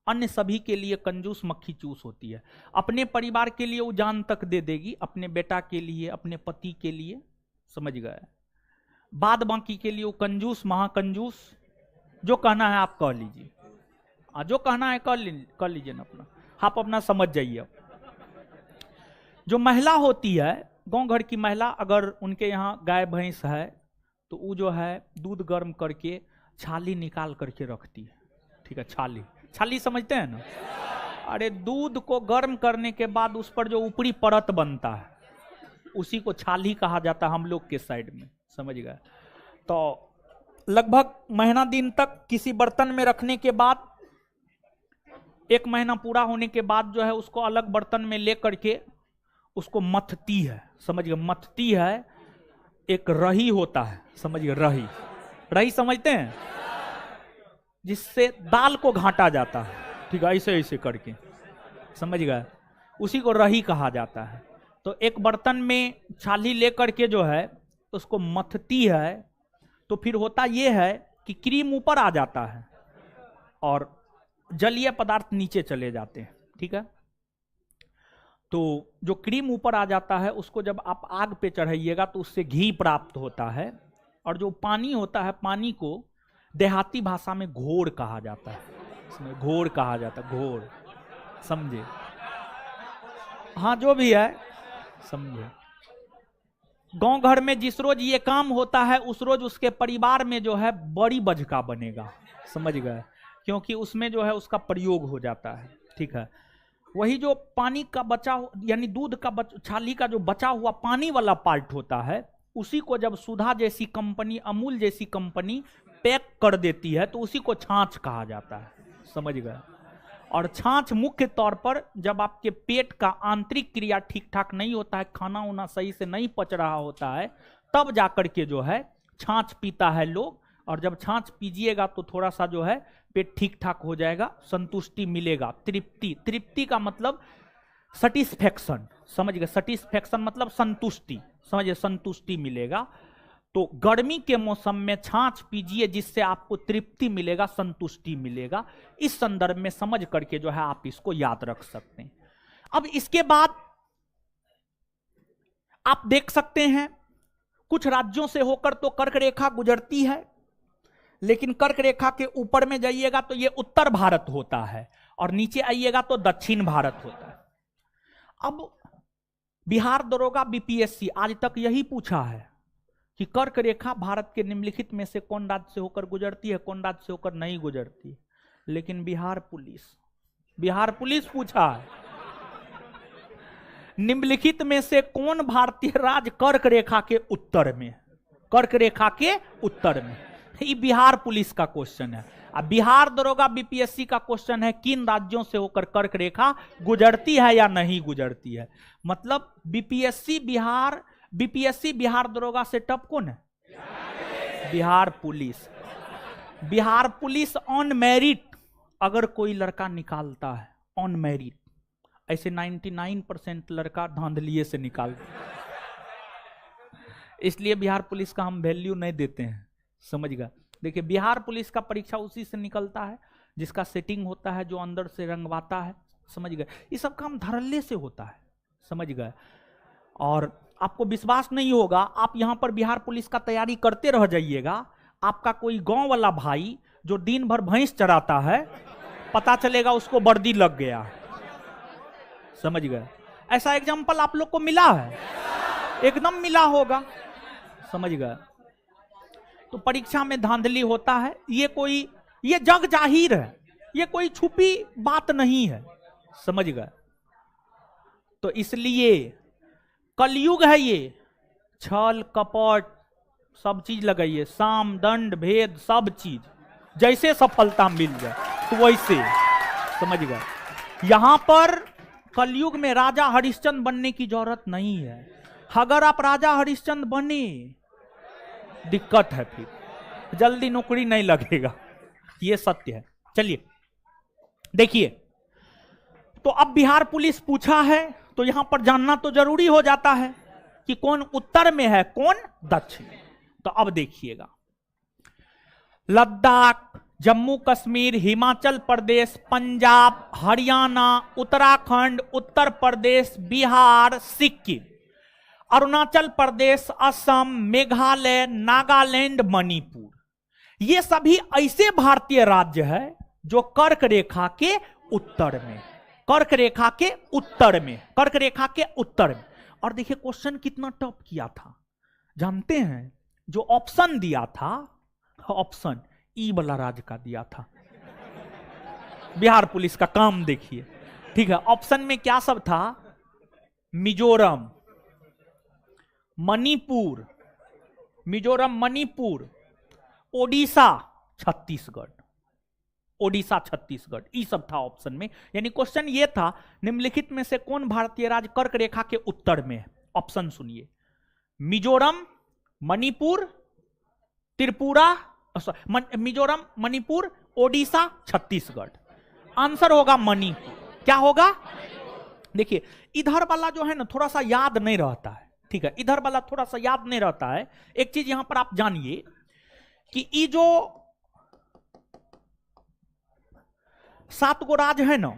अन्य सभी के लिए कंजूस मक्खी चूस होती है। अपने परिवार के लिए वो जान तक दे देगी, अपने बेटा के लिए, अपने पति के लिए, समझ गए। बाद बाकी के लिए वो कंजूस, महाकंजूस। जो कहना है आप कह लीजिए, जो कहना है कर लीजिए ना अपना, आप अपना समझ जाइए। जो महिला होती है, गांव घर की महिला, अगर उनके यहाँ गाय भैंस है तो वो जो है दूध गर्म करके छाली निकाल करके रखती है, ठीक है। छाली, छाली समझते हैं ना? अरे दूध को गर्म करने के बाद उस पर जो ऊपरी परत बनता है उसी को छाली कहा जाता है हम लोग के साइड में, समझ गए। तो लगभग महीना दिन तक किसी बर्तन में रखने के बाद, 1 महीना पूरा होने के बाद जो है उसको अलग बर्तन में ले करके उसको मथती है, समझ गए। मथती है, एक रही होता है, समझ गए। रही, रही समझते हैं? जिससे दाल को घाटा जाता है, ठीक है, ऐसे ऐसे करके, समझ गए। उसी को रही कहा जाता है। तो एक बर्तन में छाली लेकर के जो है उसको मथती है, तो फिर होता यह है कि क्रीम ऊपर आ जाता है और जलीय पदार्थ नीचे चले जाते हैं, ठीक है। तो जो क्रीम ऊपर आ जाता है उसको जब आप आग पे चढ़ाइएगा तो उससे घी प्राप्त होता है। और जो पानी होता है, पानी को देहाती भाषा में घोड़ कहा जाता है, इसमें घोड़ कहा जाता है, घोड़, समझे? हाँ जो भी है समझे। गांव घर में जिस रोज ये काम होता है उस रोज उसके परिवार में जो है बड़ी बजका बनेगा, समझ गए, क्योंकि उसमें जो है उसका प्रयोग हो जाता है। ठीक है, वही जो पानी का बचा यानी दूध का छाली का जो बचा हुआ पानी वाला पार्ट होता है, उसी को जब सुधा जैसी कंपनी, अमूल जैसी कंपनी पैक कर देती है तो उसी को छाछ कहा जाता है, समझ गए। और छाछ मुख्य तौर पर जब आपके पेट का आंतरिक क्रिया ठीक ठाक नहीं होता है, खाना वाना सही से नहीं पच रहा होता है, तब जाकर के जो है छाछ पीता है लोग। और जब छाछ पीजिएगा तो थोड़ा सा जो है पेट ठीक ठाक हो जाएगा, संतुष्टि मिलेगा, तृप्ति। तृप्ति का मतलब सेटिस्फैक्शन, समझ गए, सेटिस्फैक्शन मतलब संतुष्टि, समझिए, संतुष्टि मिलेगा। तो गर्मी के मौसम में छाछ पीजिए जिससे आपको तृप्ति मिलेगा, संतुष्टि मिलेगा। इस संदर्भ में समझ करके जो है आप इसको याद रख सकते हैं। अब इसके बाद आप देख सकते हैं कुछ राज्यों से होकर तो कर्क रेखा गुजरती है, लेकिन कर्क रेखा के ऊपर में जाइएगा तो ये उत्तर भारत होता है और नीचे आइएगा तो दक्षिण भारत होता है। अब बिहार दरोगा बीपीएससी आज तक यही पूछा है कि कर्क रेखा भारत के निम्नलिखित में से कौन राज्य से होकर गुजरती है, कौन राज्य से होकर नहीं गुजरती है। लेकिन बिहार पुलिस पूछा है निम्नलिखित में से कौन भारतीय राज्य कर्क रेखा के उत्तर में, कर्क रेखा के उत्तर में। ये बिहार पुलिस का क्वेश्चन है। अब बिहार दरोगा बीपीएससी का क्वेश्चन है किन राज्यों से होकर कर्क रेखा गुजरती है या नहीं गुजरती है। मतलब बीपीएससी बिहार दरोगा से टप कौन है? बिहार पुलिस ऑन मेरिट अगर कोई लड़का निकालता है, ऑन मेरिट, ऐसे 99% लड़का धांधलिए से निकालता है, इसलिए बिहार पुलिस का हम वैल्यू नहीं देते हैं, समझ गए। देखिए बिहार पुलिस का परीक्षा उसी से निकलता है जिसका सेटिंग होता है, जो अंदर से रंगवाता है, समझ गए। ये सब काम धड़ल्ले से होता है, समझ गए। और आपको विश्वास नहीं होगा, आप यहां पर बिहार पुलिस का तैयारी करते रह जाइएगा, आपका कोई गांव वाला भाई जो दिन भर भैंस चराता है, पता चलेगा उसको वर्दी लग गया, समझ गए। ऐसा एग्जाम्पल आप लोग को मिला है, एकदम मिला होगा, समझ गए। तो परीक्षा में धांधली होता है, ये जग जाहिर है, ये कोई छुपी बात नहीं है, समझ गए। तो इसलिए कलयुग है ये, छल कपट सब चीज लगाइए, साम दंड भेद सब चीज, जैसे सफलता मिल जाए तो वैसे, समझ गए। यहां पर कलयुग में राजा हरिश्चंद्र बनने की जरूरत नहीं है। अगर आप राजा हरिश्चंद्र बने दिक्कत है, फिर जल्दी नौकरी नहीं लगेगा, ये सत्य है। चलिए देखिए, तो अब बिहार पुलिस पूछा है तो यहां पर जानना तो जरूरी हो जाता है कि कौन उत्तर में है, कौन दक्षिण में। तो अब देखिएगा, लद्दाख, जम्मू कश्मीर, हिमाचल प्रदेश, पंजाब, हरियाणा, उत्तराखंड, उत्तर प्रदेश, बिहार, सिक्किम, अरुणाचल प्रदेश, असम, मेघालय, नागालैंड, मणिपुर, ये सभी ऐसे भारतीय राज्य है जो कर्क रेखा के उत्तर में, कर्क रेखा के उत्तर में, कर्क रेखा के उत्तर में। और देखिए क्वेश्चन कितना टफ किया था, जानते हैं? जो ऑप्शन दिया था, ऑप्शन ई वाला राज्य का दिया था। बिहार पुलिस का काम देखिए, ठीक है। ऑप्शन में क्या सब था? मिजोरम, मणिपुर, मिजोरम, मणिपुर, ओडिशा, छत्तीसगढ़, ओडिशा, छत्तीसगढ़, ये सब था ऑप्शन में। यानी क्वेश्चन ये था, निम्नलिखित में से कौन भारतीय राज्य कर्क रेखा के उत्तर में है? ऑप्शन सुनिए, मिजोरम, मणिपुर, त्रिपुरा, मिजोरम, मणिपुर, ओडिशा, छत्तीसगढ़। आंसर होगा मणिपुर। क्या होगा? देखिए इधर वाला जो है ना थोड़ा सा याद नहीं रहता है, ठीक है, इधर वाला थोड़ा सा याद नहीं रहता है। एक चीज यहां पर आप जानिए कि ये जो 7 गो राज्य है ना,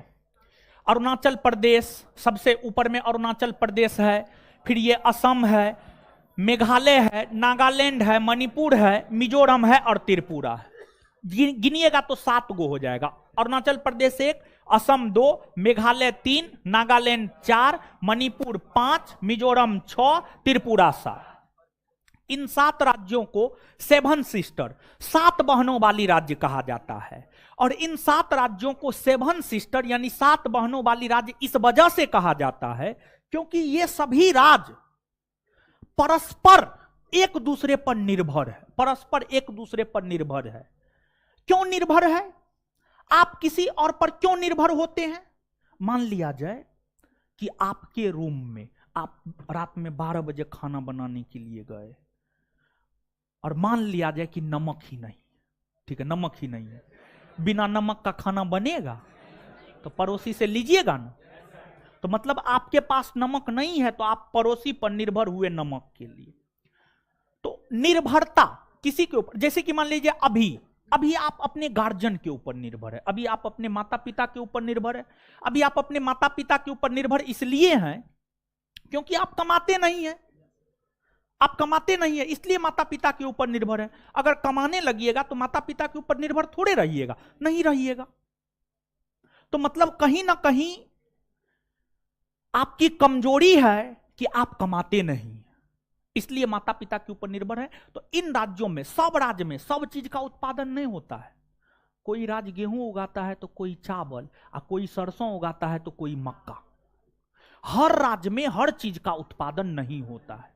अरुणाचल प्रदेश सबसे ऊपर में, अरुणाचल प्रदेश है, फिर ये असम है, मेघालय है, नागालैंड है, मणिपुर है, मिजोरम है और त्रिपुरा है। गिनिएगा तो 7 गो हो जाएगा। अरुणाचल प्रदेश 1, असम 2, मेघालय 3, नागालैंड 4, मणिपुर 5, मिजोरम 6, त्रिपुरा 7। इन 7 राज्यों को 7 सिस्टर, 7 बहनों वाली राज्य कहा जाता है। और इन 7 राज्यों को 7 सिस्टर यानी 7 बहनों वाली राज्य इस वजह से कहा जाता है क्योंकि ये सभी राज्य परस्पर एक दूसरे पर निर्भर है, परस्पर एक दूसरे पर निर्भर है। क्यों निर्भर है? आप किसी और पर क्यों निर्भर होते हैं? मान लिया जाए कि आपके रूम में आप रात में 12 बजे खाना बनाने के लिए गए और मान लिया जाए कि नमक ही नहीं, ठीक है, नमक ही नहीं है। बिना नमक का खाना बनेगा? तो पड़ोसी से लीजिएगा ना। तो मतलब आपके पास नमक नहीं है तो आप पड़ोसी पर निर्भर हुए नमक के लिए। तो निर्भरता किसी के ऊपर, जैसे कि मान लीजिए अभी आप अपने गार्जियन के ऊपर निर्भर है, अभी आप अपने माता पिता के ऊपर निर्भर है। अभी आप अपने माता पिता के ऊपर निर्भर इसलिए हैं क्योंकि आप कमाते नहीं हैं, आप कमाते नहीं है इसलिए माता पिता के ऊपर निर्भर है। अगर कमाने लगिएगा तो माता पिता के ऊपर निर्भर थोड़े रहिएगा, नहीं रहिएगा। तो मतलब कहीं ना कहीं आपकी कमजोरी है कि आप कमाते नहीं, इसलिए माता पिता के ऊपर निर्भर है। तो इन राज्यों में, सब राज्य में सब चीज का उत्पादन नहीं होता है। कोई राज्य गेहूं उगाता है तो कोई चावल, और कोई सरसों उगाता है तो कोई मक्का। हर राज्य में हर चीज का उत्पादन नहीं होता है,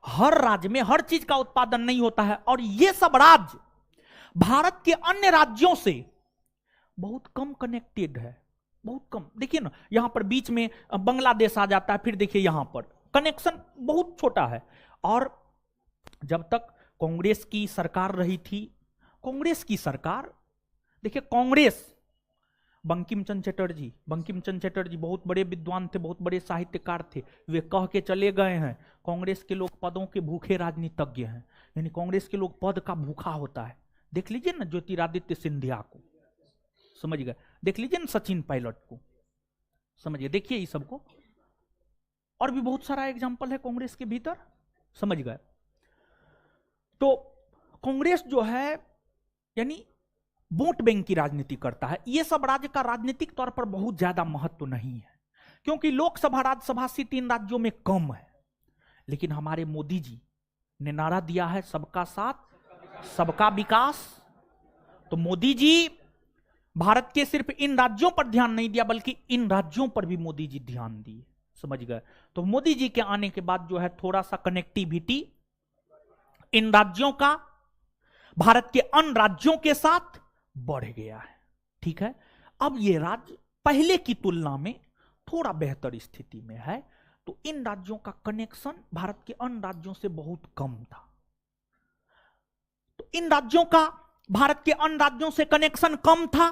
हर राज्य में हर चीज का उत्पादन नहीं होता है। और ये सब राज्य भारत के अन्य राज्यों से बहुत कम कनेक्टेड है, बहुत कम। देखिए ना, यहां पर बीच में बांग्लादेश आ जाता है, फिर देखिए यहां पर कनेक्शन बहुत छोटा है। और जब तक कांग्रेस की सरकार रही थी, कांग्रेस की सरकार, देखिए कांग्रेस, बंकिम चंद्र चटर्जी बहुत बड़े विद्वान थे, बहुत बड़े साहित्यकार थे। वे कह के चले गए हैं कांग्रेस के लोग पदों के भूखे राजनीतिज्ञ हैं, यानी कांग्रेस के लोग पद का भूखा होता है। देख लीजिए ना ज्योतिरादित्य सिंधिया को, समझ गए, देख लीजिए ना सचिन पायलट को, समझिए, देखिए ये सबको, और भी बहुत सारा एग्जाम्पल है कांग्रेस के भीतर, समझ गए। तो कांग्रेस जो है यानी वोट बैंक की राजनीति करता है। यह सब राज्य का राजनीतिक तौर पर बहुत ज्यादा महत्व नहीं है क्योंकि लोकसभा राज्यसभा सीट इन राज्यों में कम है। लेकिन हमारे मोदी जी ने नारा दिया है सबका साथ सबका विकास। तो मोदी जी भारत के सिर्फ इन राज्यों पर ध्यान नहीं दिया बल्कि इन राज्यों पर भी मोदी जी ध्यान दिए, समझ गए। तो मोदी जी के आने के बाद जो है थोड़ा सा कनेक्टिविटी इन राज्यों का भारत के अन्य राज्यों के साथ बढ़ गया है, ठीक है। अब ये राज्य पहले की तुलना में थोड़ा बेहतर स्थिति में है। तो इन राज्यों का कनेक्शन भारत के अन्य राज्यों से बहुत कम था। तो इन राज्यों का भारत के अन्य राज्यों से कनेक्शन कम था।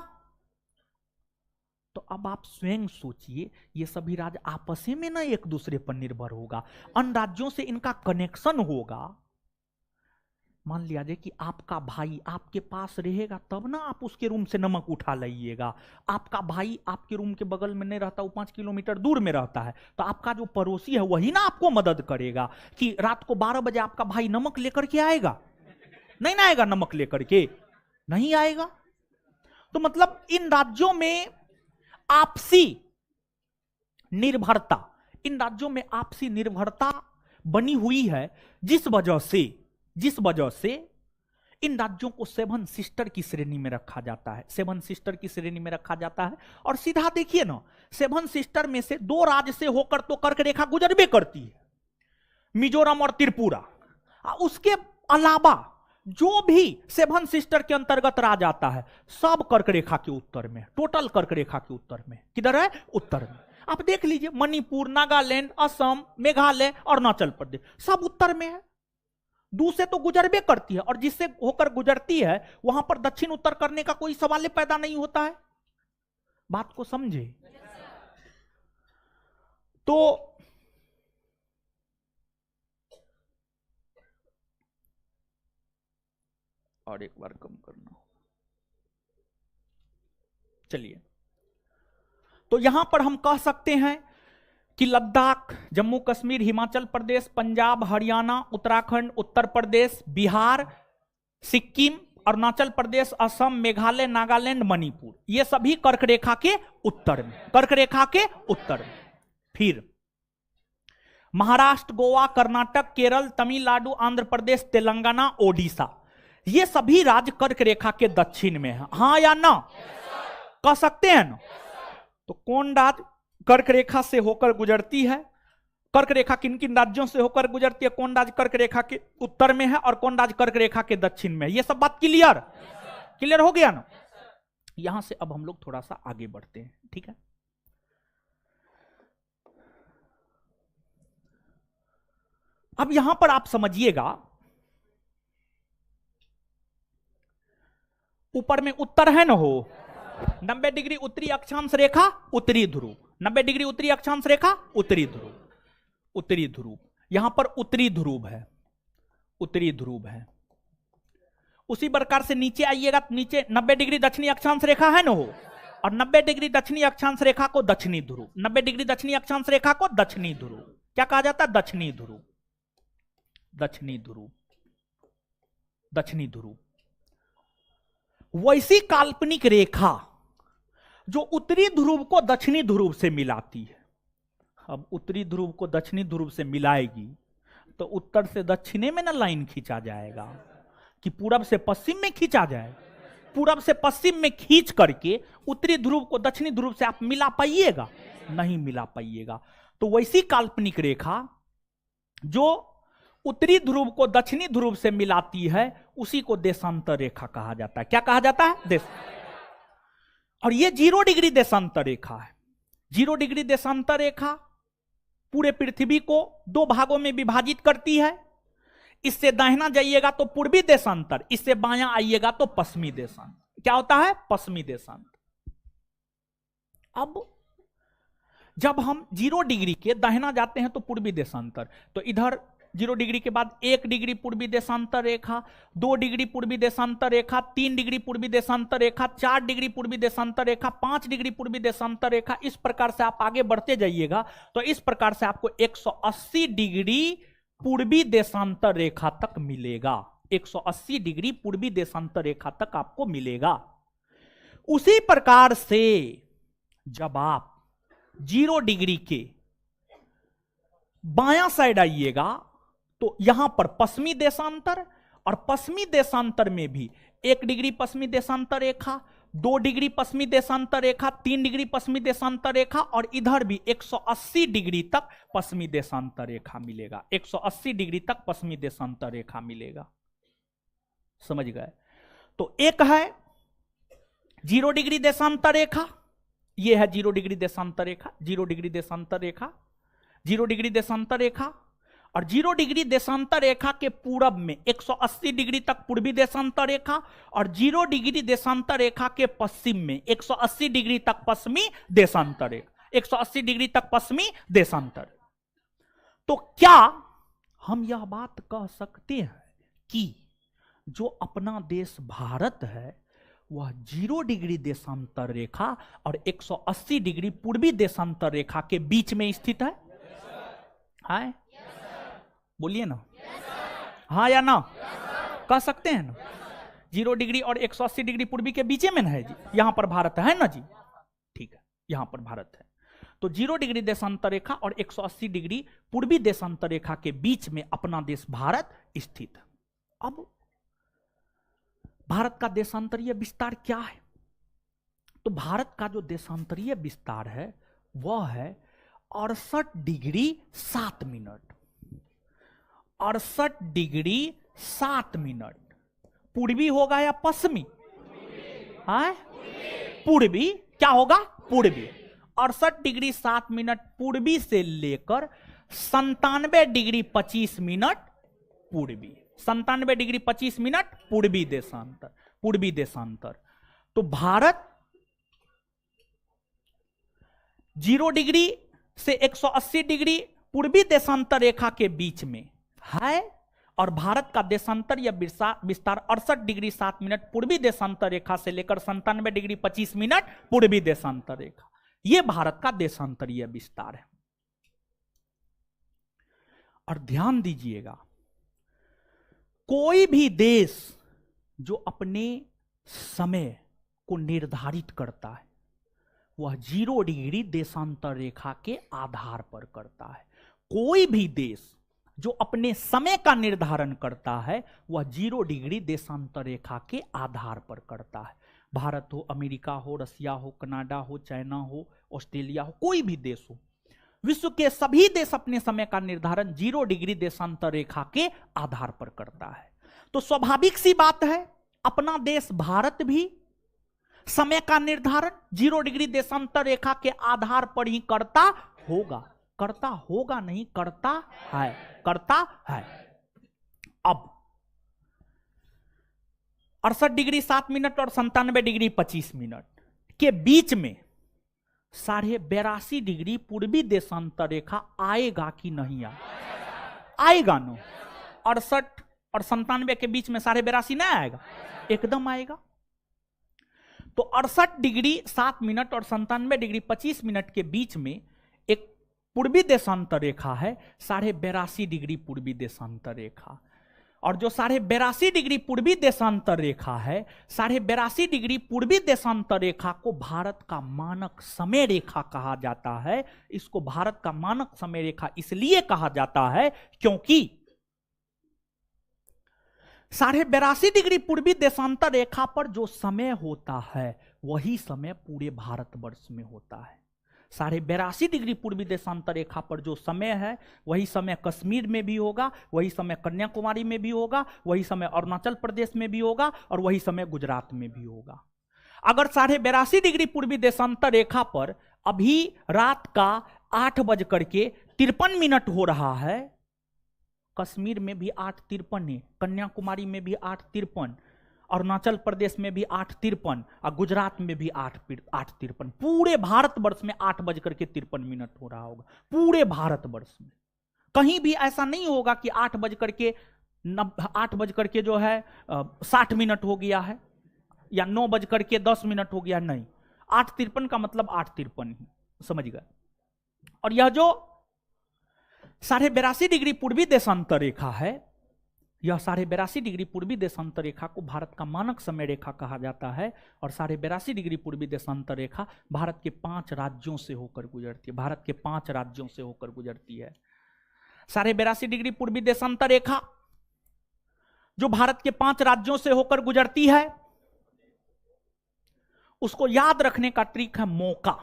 तो अब आप स्वयं सोचिए, ये सभी राज्य आपस में ना एक दूसरे पर निर्भर होगा, अन्य राज्यों से इनका कनेक्शन होगा। मान लिया जाए कि आपका भाई आपके पास रहेगा तब ना आप उसके रूम से नमक उठा लाइएगा। आपका भाई आपके रूम के बगल में नहीं रहता, वो 5 किलोमीटर दूर में रहता है, तो आपका जो पड़ोसी है वही ना आपको मदद करेगा कि रात को 12 बजे आपका भाई नमक लेकर के आएगा, नहीं ना आएगा, नमक लेकर के नहीं आएगा। तो मतलब इन राज्यों में आपसी निर्भरता, इन राज्यों में आपसी निर्भरता बनी हुई है, जिस वजह से इन राज्यों को 7 सिस्टर की श्रेणी में रखा जाता है, 7 सिस्टर की श्रेणी में रखा जाता है। और सीधा देखिए ना, 7 सिस्टर में से 2 राज्य से होकर तो कर्क रेखा गुजरबे करती है, मिजोरम और त्रिपुरा। उसके अलावा जो भी 7 सिस्टर के अंतर्गत राज्य आता है सब कर्क रेखा के उत्तर में, टोटल कर्क रेखा के उत्तर में। किधर है? उत्तर में। आप देख लीजिए, मणिपुर, नागालैंड, असम, मेघालय, अरुणाचल प्रदेश सब उत्तर में है। दूसरे तो गुजरबे करती है, और जिससे होकर गुजरती है वहां पर दक्षिण उत्तर करने का कोई सवाल पैदा नहीं होता है। बात को समझे? तो और एक बार कम करना, चलिए। तो यहां पर हम कह सकते हैं कि लद्दाख, जम्मू कश्मीर, हिमाचल प्रदेश, पंजाब, हरियाणा, उत्तराखंड, उत्तर प्रदेश, बिहार, सिक्किम, अरुणाचल प्रदेश, असम, मेघालय, नागालैंड, मणिपुर, ये सभी कर्क रेखा के उत्तर में, कर्क रेखा के उत्तर में। फिर महाराष्ट्र, गोवा, कर्नाटक, केरल, तमिलनाडु, आंध्र प्रदेश, तेलंगाना, ओडिशा, ये सभी राज्य कर्क रेखा के दक्षिण में है। हाँ या ना? कह सकते हैं ना? तो कौन राज्य कर्क रेखा से होकर गुजरती है? कर्क रेखा किन किन राज्यों से होकर गुजरती है? कौन राज्य कर्क रेखा के उत्तर में है और कौन राज्य कर्क रेखा के दक्षिण में है? ये सब बात क्लियर क्लियर हो गया ना? यहां से अब हम लोग थोड़ा सा आगे बढ़ते हैं, ठीक है? अब यहां पर आप समझिएगा, ऊपर में उत्तर है ना हो, 90 डिग्री उत्तरी अक्षांश रेखा उत्तरी ध्रुव, 90 डिग्री उत्तरी अक्षांश रेखा उत्तरी ध्रुव, उत्तरी ध्रुव, यहां पर उत्तरी ध्रुव है, उत्तरी ध्रुव है। उसी प्रकार से नीचे आइएगा तो नीचे 90 डिग्री दक्षिणी अक्षांश रेखा है ना हो, और 90 डिग्री दक्षिणी अक्षांश रेखा को दक्षिणी ध्रुव, 90 डिग्री दक्षिणी अक्षांश रेखा को दक्षिणी ध्रुव क्या कहा जाता है? दक्षिणी ध्रुव, दक्षिणी ध्रुव, दक्षिणी ध्रुव। वैसी काल्पनिक रेखा जो उत्तरी ध्रुव को दक्षिणी ध्रुव से मिलाती है। अब उत्तरी ध्रुव को दक्षिणी ध्रुव से मिलाएगी तो उत्तर से दक्षिणे में ना लाइन खींचा जाएगा कि पूरब से पश्चिम में खींचा जाए? पूरब से पश्चिम में खींच करके उत्तरी ध्रुव को दक्षिणी ध्रुव से आप मिला पाइएगा? नहीं मिला पाइएगा। तो वैसी काल्पनिक रेखा जो उत्तरी ध्रुव को दक्षिणी ध्रुव से मिलाती है उसी को देशांतर रेखा कहा जाता है। क्या कहा जाता है? देश। और ये 0 डिग्री देशांतर रेखा है। 0 डिग्री देशांतर रेखा पूरे पृथ्वी को 2 भागों में विभाजित करती है। इससे दाहिना जाइएगा तो पूर्वी देशांतर, इससे बायां आइएगा तो पश्चिमी देशांतर। क्या होता है? पश्चिमी देशांतर। अब जब हम 0 डिग्री के दाहिना जाते हैं तो पूर्वी देशांतर, तो इधर 0 डिग्री के बाद 1 डिग्री पूर्वी देशांतर रेखा, 2 डिग्री पूर्वी देशांतर रेखा, 3 डिग्री पूर्वी देशांतर रेखा, 4 डिग्री पूर्वी देशांतर रेखा, 5 डिग्री पूर्वी देशांतर रेखा। इस प्रकार से आप आगे बढ़ते जाइएगा तो इस प्रकार से आपको 180 डिग्री पूर्वी देशांतर रेखा तक मिलेगा। 180 डिग्री पूर्वी देशांतर रेखा तक आपको मिलेगा। उसी प्रकार से जब आप 0 डिग्री के बायां साइड आइएगा तो यहां पर पश्चिमी देशांतर, और पश्चिमी देशांतर में भी 1 डिग्री पश्चिमी देशांतर रेखा, 2 डिग्री पश्चिमी देशांतर रेखा, 3 डिग्री पश्चिमी देशांतर रेखा, और इधर भी 180 डिग्री तक पश्चिमी देशांतर रेखा मिलेगा। 180 डिग्री तक पश्चिमी देशांतर रेखा मिलेगा। समझ गए? तो एक है 0 डिग्री देशांतर रेखा, यह है 0 डिग्री देशांतर रेखा, 0 डिग्री देशांतर रेखा, 0 डिग्री देशांतर रेखा, और 0 डिग्री देशांतर रेखा के पूरब में 180 डिग्री तक पूर्वी देशांतर रेखा, और 0 डिग्री देशांतर रेखा के पश्चिम में 180 डिग्री तक पश्चिमी देशांतर रेखा, 180 डिग्री तक पश्चिमी देशांतर। तो क्या हम यह बात कह सकते हैं कि जो अपना देश भारत है वह 0 डिग्री देशांतर रेखा और 180 डिग्री पूर्वी देशांतर रेखा के बीच में स्थित है? हाय बोलिए ना, हाँ या ना? कह सकते हैं ना? 0 डिग्री और 180 डिग्री पूर्वी के बीच में है जी, यहां पर भारत है ना जी? ठीक है, यहां पर भारत है। तो 0 डिग्री देशांतर रेखा और 180 डिग्री पूर्वी देशांतर रेखा के बीच में अपना देश भारत स्थित है। अब भारत का देशांतरीय विस्तार क्या है? तो भारत का जो देशांतरीय विस्तार है वह है 68 डिग्री 7 मिनट, 68 डिग्री 7 मिनट। पूर्वी होगा या पश्चिमी? हाँ, पूर्वी। क्या होगा? पूर्वी। 68 डिग्री 7 मिनट पूर्वी से लेकर 97 डिग्री 25 मिनट पूर्वी, 97 डिग्री 25 मिनट पूर्वी देशांतर, पूर्वी देशांतर। तो भारत 0 डिग्री से 180 डिग्री पूर्वी देशांतर रेखा के बीच में है, और भारत का देशांतर या विस्तार 68 डिग्री 7 मिनट पूर्वी देशांतर रेखा से लेकर 97 डिग्री 25 मिनट पूर्वी देशांतर रेखा, यह भारत का देशांतरीय विस्तार है। और ध्यान दीजिएगा, कोई भी देश जो अपने समय को निर्धारित करता है वह 0 डिग्री देशांतर रेखा के आधार पर करता है। कोई भी देश जो अपने समय का निर्धारण करता है वह 0 डिग्री देशांतर रेखा के आधार पर करता है। भारत हो, अमेरिका हो, रसिया हो, कनाडा हो, चाइना हो, ऑस्ट्रेलिया हो, कोई भी देश हो, विश्व के सभी देश अपने समय का निर्धारण 0 डिग्री देशांतर रेखा के आधार पर करता है। तो स्वाभाविक सी बात है अपना देश भारत भी समय का निर्धारण 0 डिग्री देशांतर रेखा के आधार पर ही करता होगा। करता होगा नहीं, करता है, करता है। अब 68 डिग्री 7 मिनट और 97 डिग्री 25 मिनट के बीच में 82.5 डिग्री पूर्वी देशांतर रेखा आएगा कि नहीं आएगा? नो 68 और 97 के बीच में 82.5 नहीं आएगा? एकदम आएगा। तो 68 डिग्री 7 मिनट और 97 डिग्री 25 मिनट के बीच में एक पूर्वी देशांतर रेखा है, 82.5 डिग्री पूर्वी देशांतर रेखा। और जो 82.5 डिग्री पूर्वी देशांतर रेखा है, 82.5 डिग्री पूर्वी देशांतर रेखा को भारत का मानक समय रेखा कहा जाता है। इसको भारत का मानक समय रेखा इसलिए कहा जाता है क्योंकि 82.5 डिग्री पूर्वी देशांतर रेखा पर जो समय होता है वही समय पूरे भारतवर्ष में होता है। 82.5 डिग्री पूर्वी देशांतर रेखा पर जो समय है वही समय कश्मीर में भी होगा, वही समय कन्याकुमारी में भी होगा, वही समय अरुणाचल प्रदेश में भी होगा और वही समय गुजरात में भी होगा। अगर 82.5 डिग्री पूर्वी देशांतर रेखा पर अभी रात का 8:53 हो रहा है, कश्मीर में भी 8:53 है, कन्याकुमारी में भी 8:53, अरुणाचल प्रदेश में भी 8:53 और गुजरात में भी 8:53। पूरे भारतवर्ष में 8:53 हो रहा होगा। पूरे भारतवर्ष में कहीं भी ऐसा नहीं होगा कि 8:00 जो है 60 मिनट हो गया है या 9:10 हो गया। नहीं, 8:53 का मतलब 8:53 ही, समझ गए। और यह जो 82.5 डिग्री पूर्वी देशांतर रेखा है, यह 82.5 डिग्री पूर्वी देशांतर रेखा को भारत का मानक समय रेखा कहा जाता है। और 82.5 डिग्री पूर्वी देशांतर रेखा भारत के 5 राज्यों से होकर गुजरती है। भारत के 5 राज्यों से होकर गुजरती है। 82.5 डिग्री पूर्वी देशांतर रेखा जो भारत के 5 राज्यों से होकर गुजरती है, उसको याद रखने का ट्रिक है मौका।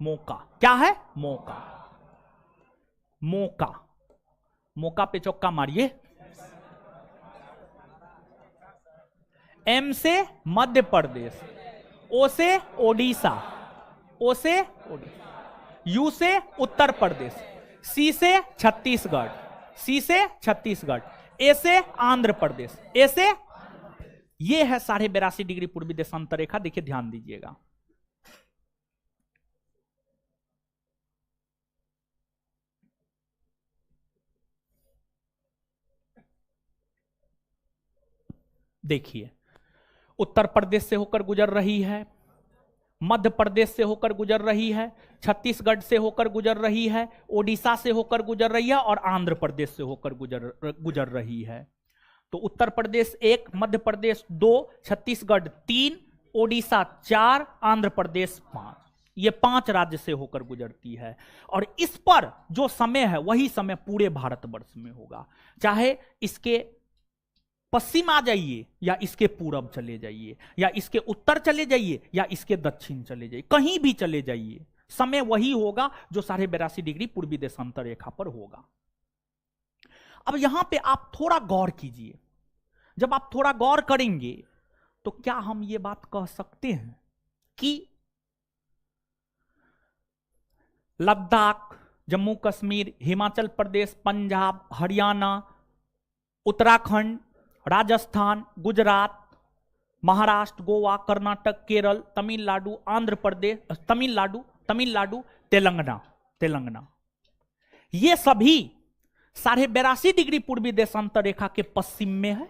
मौका क्या है? मौका। मौका, मौका पे चौका मारिए। एम से मध्य प्रदेश, ओ से ओडिशा, ओ से ओडिशा, यू से उत्तर प्रदेश, सी से छत्तीसगढ़, सी से छत्तीसगढ़, ए से आंध्र प्रदेश, ए से, ये है 82.5 डिग्री पूर्वी देशांतर रेखा। देखिए ध्यान दीजिएगा। देखिए, उत्तर प्रदेश से होकर गुजर रही है, मध्य प्रदेश से होकर गुजर रही है, छत्तीसगढ़ से होकर गुजर रही है, ओडिशा से होकर गुजर रही है और आंध्र प्रदेश से होकर गुजर रही है। तो उत्तर प्रदेश 1, मध्य प्रदेश 2, छत्तीसगढ़ 3, ओडिशा 4, आंध्र प्रदेश 5। ये 5 राज्य से होकर गुजरती है। और इस पर जो समय है वही समय पूरे भारतवर्ष में होगा। चाहे इसके पश्चिम आ जाइए या इसके पूरब चले जाइए या इसके उत्तर चले जाइए या इसके दक्षिण चले जाइए, कहीं भी चले जाइए, समय वही होगा जो 82.5 डिग्री पूर्वी देशांतर रेखा पर होगा। अब यहां पे आप थोड़ा गौर कीजिए। जब आप थोड़ा गौर करेंगे तो क्या हम ये बात कह सकते हैं कि लद्दाख, जम्मू कश्मीर, हिमाचल प्रदेश, पंजाब, हरियाणा, उत्तराखंड, राजस्थान, गुजरात, महाराष्ट्र, गोवा, कर्नाटक, केरल, तमिलनाडु, आंध्र प्रदेश, तमिलनाडु, तेलंगाना, ये सभी 82.5 डिग्री पूर्वी देशांतर रेखा के पश्चिम में है?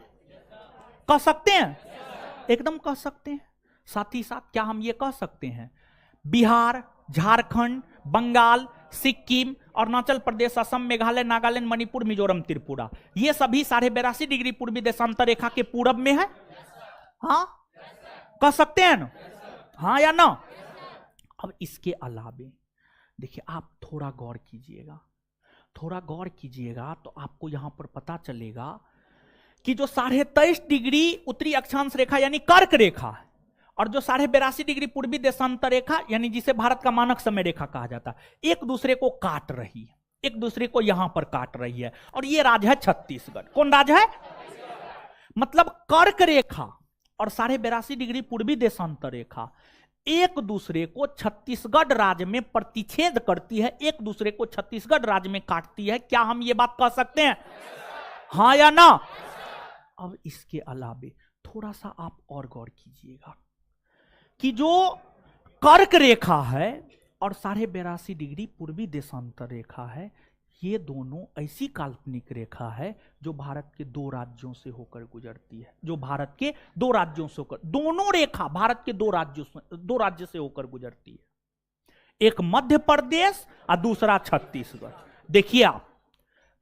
कह सकते हैं? एकदम कह सकते हैं। साथ ही साथ क्या हम ये कह सकते हैं बिहार, झारखंड, बंगाल, सिक्किम, अरुणाचल प्रदेश, असम, मेघालय, नागालैंड, मणिपुर, मिजोरम, त्रिपुरा, ये सभी 82.5 डिग्री पूर्वी देशांतर रेखा के पूरब में है? हाँ, कह सकते हैं ना? हाँ या ना? अब इसके अलावे देखिए, आप थोड़ा गौर कीजिएगा थोड़ा गौर कीजिएगा तो आपको यहां पर पता चलेगा कि जो 23.5 डिग्री उत्तरी अक्षांश रेखा यानी कर्क रेखा है और जो 82.5 डिग्री पूर्वी देशांतर रेखा यानी जिसे भारत का मानक समय रेखा कहा जाता है, एक दूसरे को काट रही है, एक दूसरे को यहां पर काट रही है। और ये राज्य है छत्तीसगढ़। कौन राज्य है? मतलब कर्क रेखा और 82.5 डिग्री पूर्वी देशांतर रेखा एक दूसरे को छत्तीसगढ़ राज्य में प्रतिच्छेद करती है, एक दूसरे को छत्तीसगढ़ राज्य में काटती है। क्या हम ये बात कह सकते हैं? हाँ या ना? अब इसके अलावे थोड़ा सा आप और गौर कीजिएगा कि जो कर्क रेखा है और 82.5 डिग्री पूर्वी देशांतर रेखा है, ये दोनों ऐसी काल्पनिक रेखा है जो भारत के दो राज्यों से होकर गुजरती है, जो भारत के दो राज्यों से होकर, दोनों रेखा भारत के दो राज्य से होकर गुजरती है। एक मध्य प्रदेश और दूसरा छत्तीसगढ़। देखिए आप,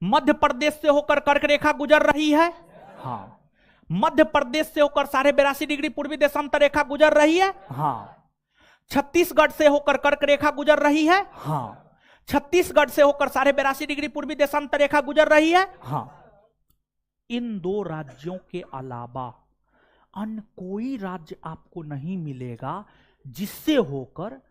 मध्य प्रदेश से होकर कर्क रेखा गुजर रही है। हाँ, मध्य प्रदेश से होकर 82.5 डिग्री पूर्वी देशांतर रेखा गुजर रही है। हाँ, छत्तीसगढ़ से होकर कर्क रेखा गुजर रही है। हाँ, छत्तीसगढ़ से होकर 82.5 डिग्री पूर्वी देशांतर रेखा गुजर रही है। हाँ, इन दो राज्यों के अलावा अन्य कोई राज्य आपको नहीं मिलेगा जिससे होकर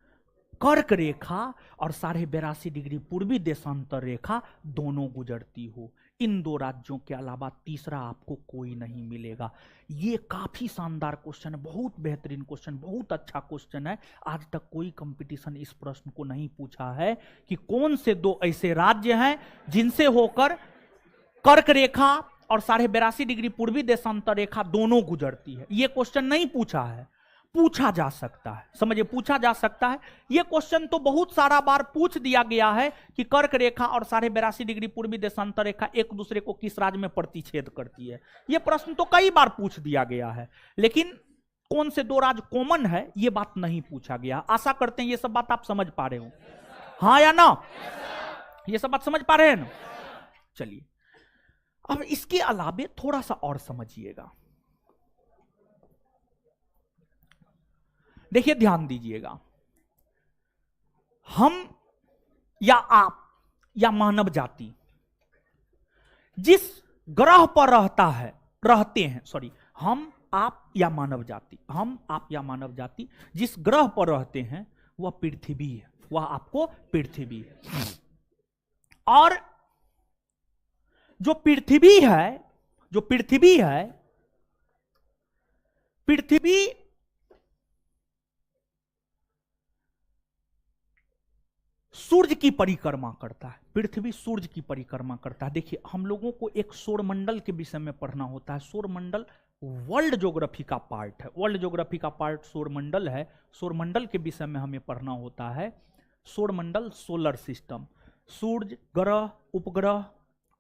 कर्क रेखा और 82.5 डिग्री पूर्वी देशांतर रेखा दोनों गुजरती हो। इन दो राज्यों के अलावा तीसरा आपको कोई नहीं मिलेगा। ये काफी शानदार क्वेश्चन है, बहुत बेहतरीन क्वेश्चन, बहुत अच्छा क्वेश्चन है। आज तक कोई कंपटीशन इस प्रश्न को नहीं पूछा है कि कौन से दो ऐसे राज्य हैं जिनसे होकर कर्क रेखा और 82.5 डिग्री पूर्वी देशांतर रेखा दोनों गुजरती है। यह क्वेश्चन नहीं पूछा है, पूछा जा सकता है। समझिए, पूछा जा सकता है। यह क्वेश्चन तो बहुत सारा बार पूछ दिया गया है कि कर्क रेखा और 82.5 डिग्री पूर्वी देशांतर रेखा एक दूसरे को किस राज्य में प्रतिच्छेद करती है। यह प्रश्न तो कई बार पूछ दिया गया है, लेकिन कौन से दो राज्य कॉमन है यह बात नहीं पूछा गया। आशा करते हैं यह सब बात आप समझ पा रहे हो, हाँ या ना? यह सब बात समझ पा रहे हैं ना? चलिए, अब इसके अलावे थोड़ा सा और समझिएगा। देखिए, ध्यान दीजिएगा, हम या आप या मानव जाति जिस ग्रह पर रहते हैं, हम आप या मानव जाति, हम आप या मानव जाति जिस ग्रह पर रहते हैं वह पृथ्वी है, वह आपको पृथ्वी है। और जो पृथ्वी है, पृथ्वी सूर्य की परिक्रमा करता है। पृथ्वी सूर्य की परिक्रमा करता है। देखिए, हम लोगों को एक सौरमंडल के विषय में पढ़ना होता है। सौरमंडल वर्ल्ड ज्योग्राफी का पार्ट है, वर्ल्ड ज्योग्राफी का पार्ट सौरमंडल है। सौरमंडल के विषय में हमें पढ़ना होता है। सौरमंडल, सोलर सिस्टम, सूर्य, ग्रह, उपग्रह,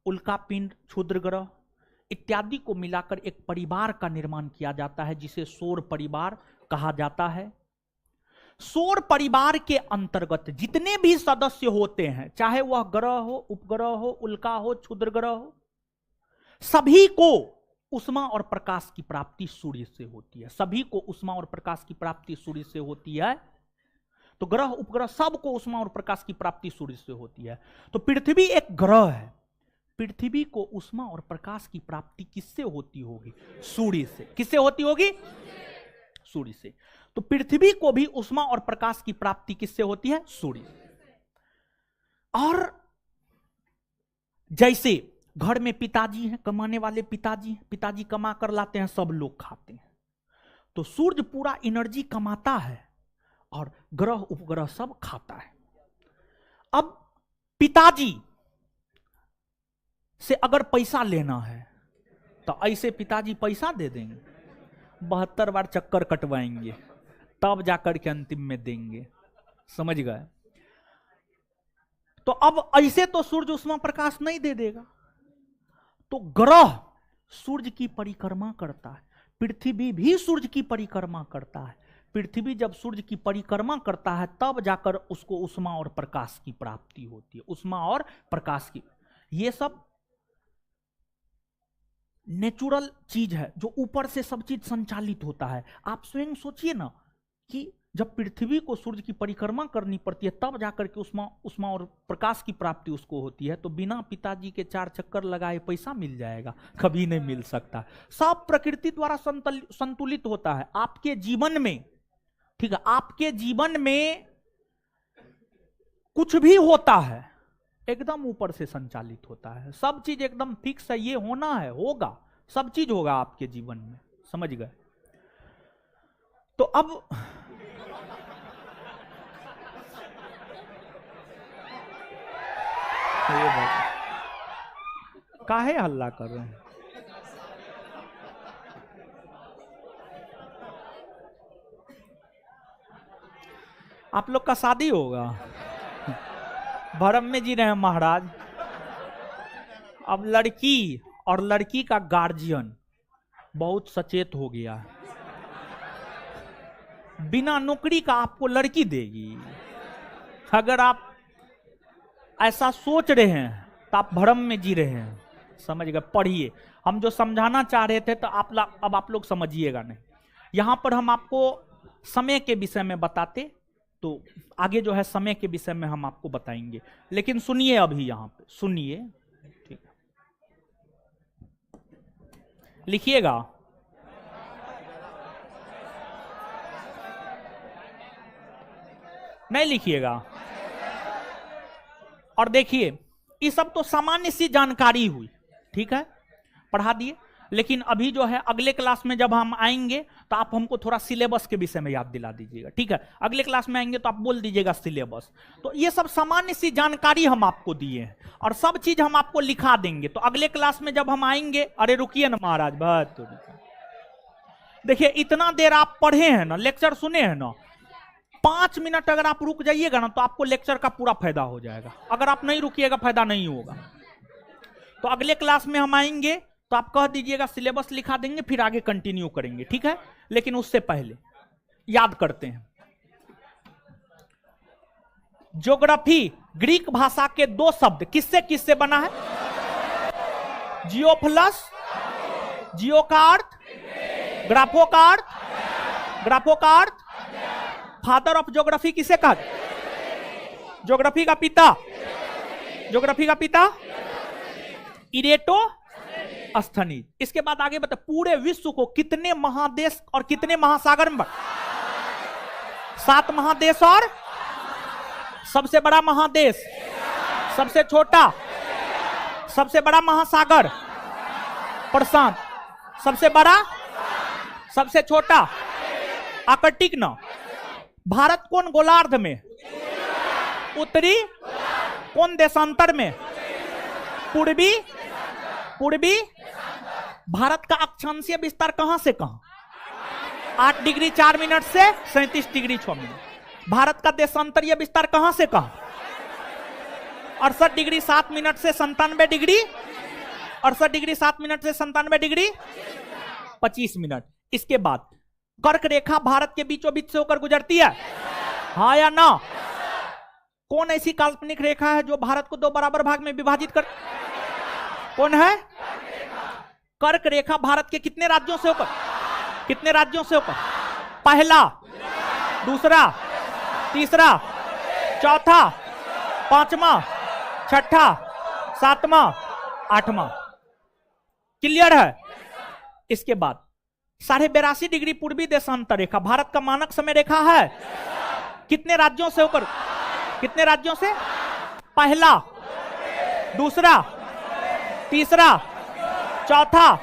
उल्कापिंड, क्षुद्र ग्रह इत्यादि को मिलाकर एक परिवार का निर्माण किया जाता है जिसे सौर परिवार कहा जाता है। सौर परिवार के अंतर्गत जितने भी सदस्य होते हैं, चाहे वह ग्रह हो, उपग्रह हो, उल्का हो, क्षुद्र ग्रह हो, सभी को उष्मा और प्रकाश की प्राप्ति सूर्य से होती है। सभी को उष्मा और प्रकाश की प्राप्ति सूर्य से होती है। तो ग्रह, उपग्रह सबको उष्मा और प्रकाश की प्राप्ति सूर्य से होती है। तो पृथ्वी एक ग्रह है। पृथ्वी को उष्मा और प्रकाश की प्राप्ति किससे होती होगी? सूर्य से। किससे होती होगी? सूर्य से। तो पृथ्वी को भी उष्मा और प्रकाश की प्राप्ति किससे होती है? सूर्य से। और जैसे घर में पिताजी हैं, कमाने वाले पिताजी हैं, पिताजी कमा कर लाते हैं, सब लोग खाते हैं, तो सूर्य पूरा एनर्जी कमाता है और ग्रह उपग्रह सब खाता है। अब पिताजी से अगर पैसा लेना है तो ऐसे पिताजी पैसा दे देंगे? 72 बार चक्कर कटवाएंगे तब जाकर के अंतिम में देंगे। समझ गए? तो अब ऐसे तो सूर्य उष्मा प्रकाश नहीं दे देगा। तो ग्रह सूर्य की परिक्रमा करता है, पृथ्वी भी सूर्य की परिक्रमा करता है। पृथ्वी जब सूर्य की परिक्रमा करता है तब जाकर उसको उष्मा और प्रकाश की प्राप्ति होती है। उष्मा और प्रकाश की, ये सब नेचुरल चीज है जो ऊपर से सब चीज संचालित होता है। आप स्वयं सोचिए ना कि जब पृथ्वी को सूर्य की परिक्रमा करनी पड़ती है तब जाकर के उष्मा और प्रकाश की प्राप्ति उसको होती है। तो बिना पिताजी के 4 चक्कर लगाए पैसा मिल जाएगा? कभी नहीं मिल सकता। सब प्रकृति द्वारा संतुलित होता है। आपके जीवन में, ठीक है, आपके जीवन में कुछ भी होता है एकदम ऊपर से संचालित होता है। सब चीज एकदम फिक्स है, ये होना है, होगा, सब चीज होगा आपके जीवन में, समझ गए? तो अब काहे हल्ला कर रहे हैं? आप लोग का शादी होगा? भरम में जी रहे हैं महाराज। अब लड़की और लड़की का गार्जियन बहुत सचेत हो गया है। बिना नौकरी का आपको लड़की देगी? अगर आप ऐसा सोच रहे हैं तो आप भ्रम में जी रहे हैं, समझ गए? पढ़िए, हम जो समझाना चाह रहे थे तो अब आप लोग समझिएगा नहीं। यहां पर हम आपको समय के विषय में बताते तो आगे जो है समय के विषय में हम आपको बताएंगे, लेकिन सुनिए अभी यहां पे सुनिए, ठीक है? लिखिएगा। नहीं लिखिएगा। और देखिए, ये सब तो सामान्य सी जानकारी हुई, ठीक है, पढ़ा दिए। लेकिन अभी जो है अगले क्लास में जब हम आएंगे तो आप हमको थोड़ा सिलेबस के विषय में याद दिला दीजिएगा, ठीक है? अगले क्लास में आएंगे तो आप बोल दीजिएगा सिलेबस। तो ये सब सामान्य सी जानकारी हम आपको दिए हैं और सब चीज हम आपको लिखा देंगे। तो अगले क्लास में जब हम आएंगे, अरे रुकिए ना महाराज, बहुत देखिए, इतना देर आप पढ़े हैं ना, लेक्चर सुने हैं ना, 5 मिनट अगर आप रुक जाइएगा ना तो आपको लेक्चर का पूरा फायदा हो जाएगा। अगर आप नहीं रुकिएगा फायदा नहीं होगा। तो अगले क्लास में हम आएंगे तो आप कह दीजिएगा सिलेबस लिखा देंगे, फिर आगे कंटिन्यू करेंगे, ठीक है? लेकिन उससे पहले याद करते हैं। ज्योग्राफी ग्रीक भाषा के 2 शब्द किससे किससे बना है? जियो प्लस जियो का अर्थ, ग्राफो का अर्थ, ग्राफो का अर्थ। फादर ऑफ ज्योग्राफी किसे कहा? ज्योग्राफी का पिता, ज्योग्राफी का पिता इरेटो अस्थनीज। इसके बाद आगे बता, पूरे विश्व को कितने महादेश और कितने महासागर में? 7 महादेश और सबसे बड़ा महादेश, सबसे छोटा, सबसे बड़ा महासागर प्रशांत, सबसे बड़ा, सबसे छोटा आर्कटिक ना। भारत कौन गोलार्ध में? उत्तरी। कौन देशांतर में? पूर्वी। पूर्वी। भारत का अक्षांशीय विस्तार कहां से कहां? 8 डिग्री 4 मिनट से 37 डिग्री 6 मिनट। भारत का देशांतरीय विस्तार कहां से कहां? 68 डिग्री 7 मिनट से 97 डिग्री, 68 डिग्री 7 मिनट से 97 डिग्री 25 मिनट। इसके बाद कर्क रेखा भारत के बीचों बीच से होकर गुजरती है, हाँ या ना? कौन ऐसी काल्पनिक रेखा है जो भारत को 2 बराबर भाग में विभाजित कर? कौन है? कर्क रेखा भारत के कितने राज्यों से होकर? कितने राज्यों से होकर? पहला, दूसरा, तीसरा, चौथा, पांचवा, छठा, सातवां, आठवां। क्लियर है? इसके बाद 82.5 डिग्री पूर्वी देशांतर रेखा भारत का मानक समय रेखा है। कितने राज्यों से होकर? कितने राज्यों से? पहला, दूसरा, तीसरा, चौथा,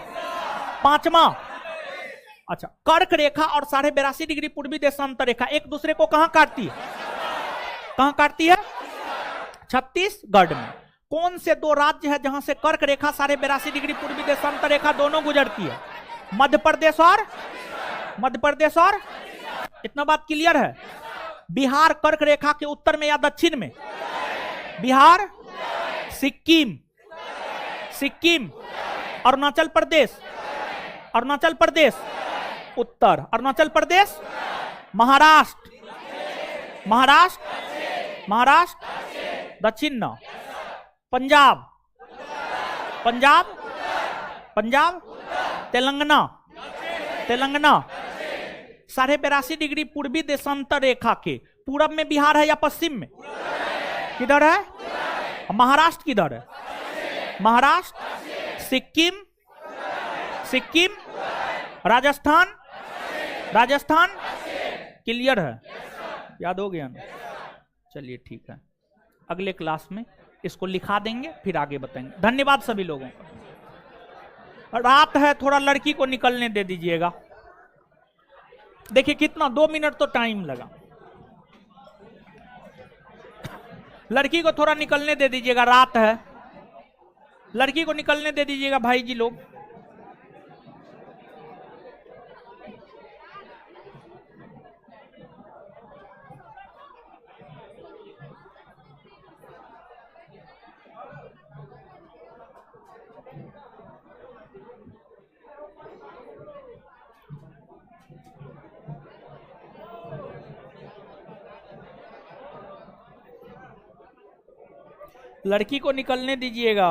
पांचवा। अच्छा, कर्क रेखा और 82.5 डिग्री पूर्वी देशांतर रेखा एक दूसरे को कहां काटती है? कहां काटती है? छत्तीसगढ़ में। कौन से 2 राज्य है जहां से कर्क रेखा 82.5 डिग्री पूर्वी देशांतर रेखा दोनों गुजरती है? मध्य प्रदेश और मध्य प्रदेश और इतना बात क्लियर है? बिहार कर्क रेखा के उत्तर में या दक्षिण में? बिहार, सिक्किम, सिक्किम, अरुणाचल प्रदेश, अरुणाचल प्रदेश उत्तर, अरुणाचल प्रदेश, महाराष्ट्र, महाराष्ट्र, महाराष्ट्र दक्षिण न, पंजाब, पंजाब, पंजाब, तेलंगाना, तेलंगाना, 82.5 डिग्री पूर्वी देशांतर रेखा के पूरब में बिहार है या पश्चिम में? किधर है? महाराष्ट्र किधर है? महाराष्ट्र, सिक्किम, सिक्किम, राजस्थान, राजस्थान क्लियर है? याद हो गया ना? चलिए ठीक है, अगले क्लास में इसको लिखा देंगे, फिर आगे बताएंगे। धन्यवाद सभी लोगों का। रात है, थोड़ा लड़की को निकलने दे दीजिएगा। देखिए कितना 2 मिनट तो टाइम लगा। लड़की को थोड़ा निकलने दे दीजिएगा, रात है, लड़की को निकलने दे दीजिएगा भाई जी लोग। लड़की को निकलने दीजिएगा।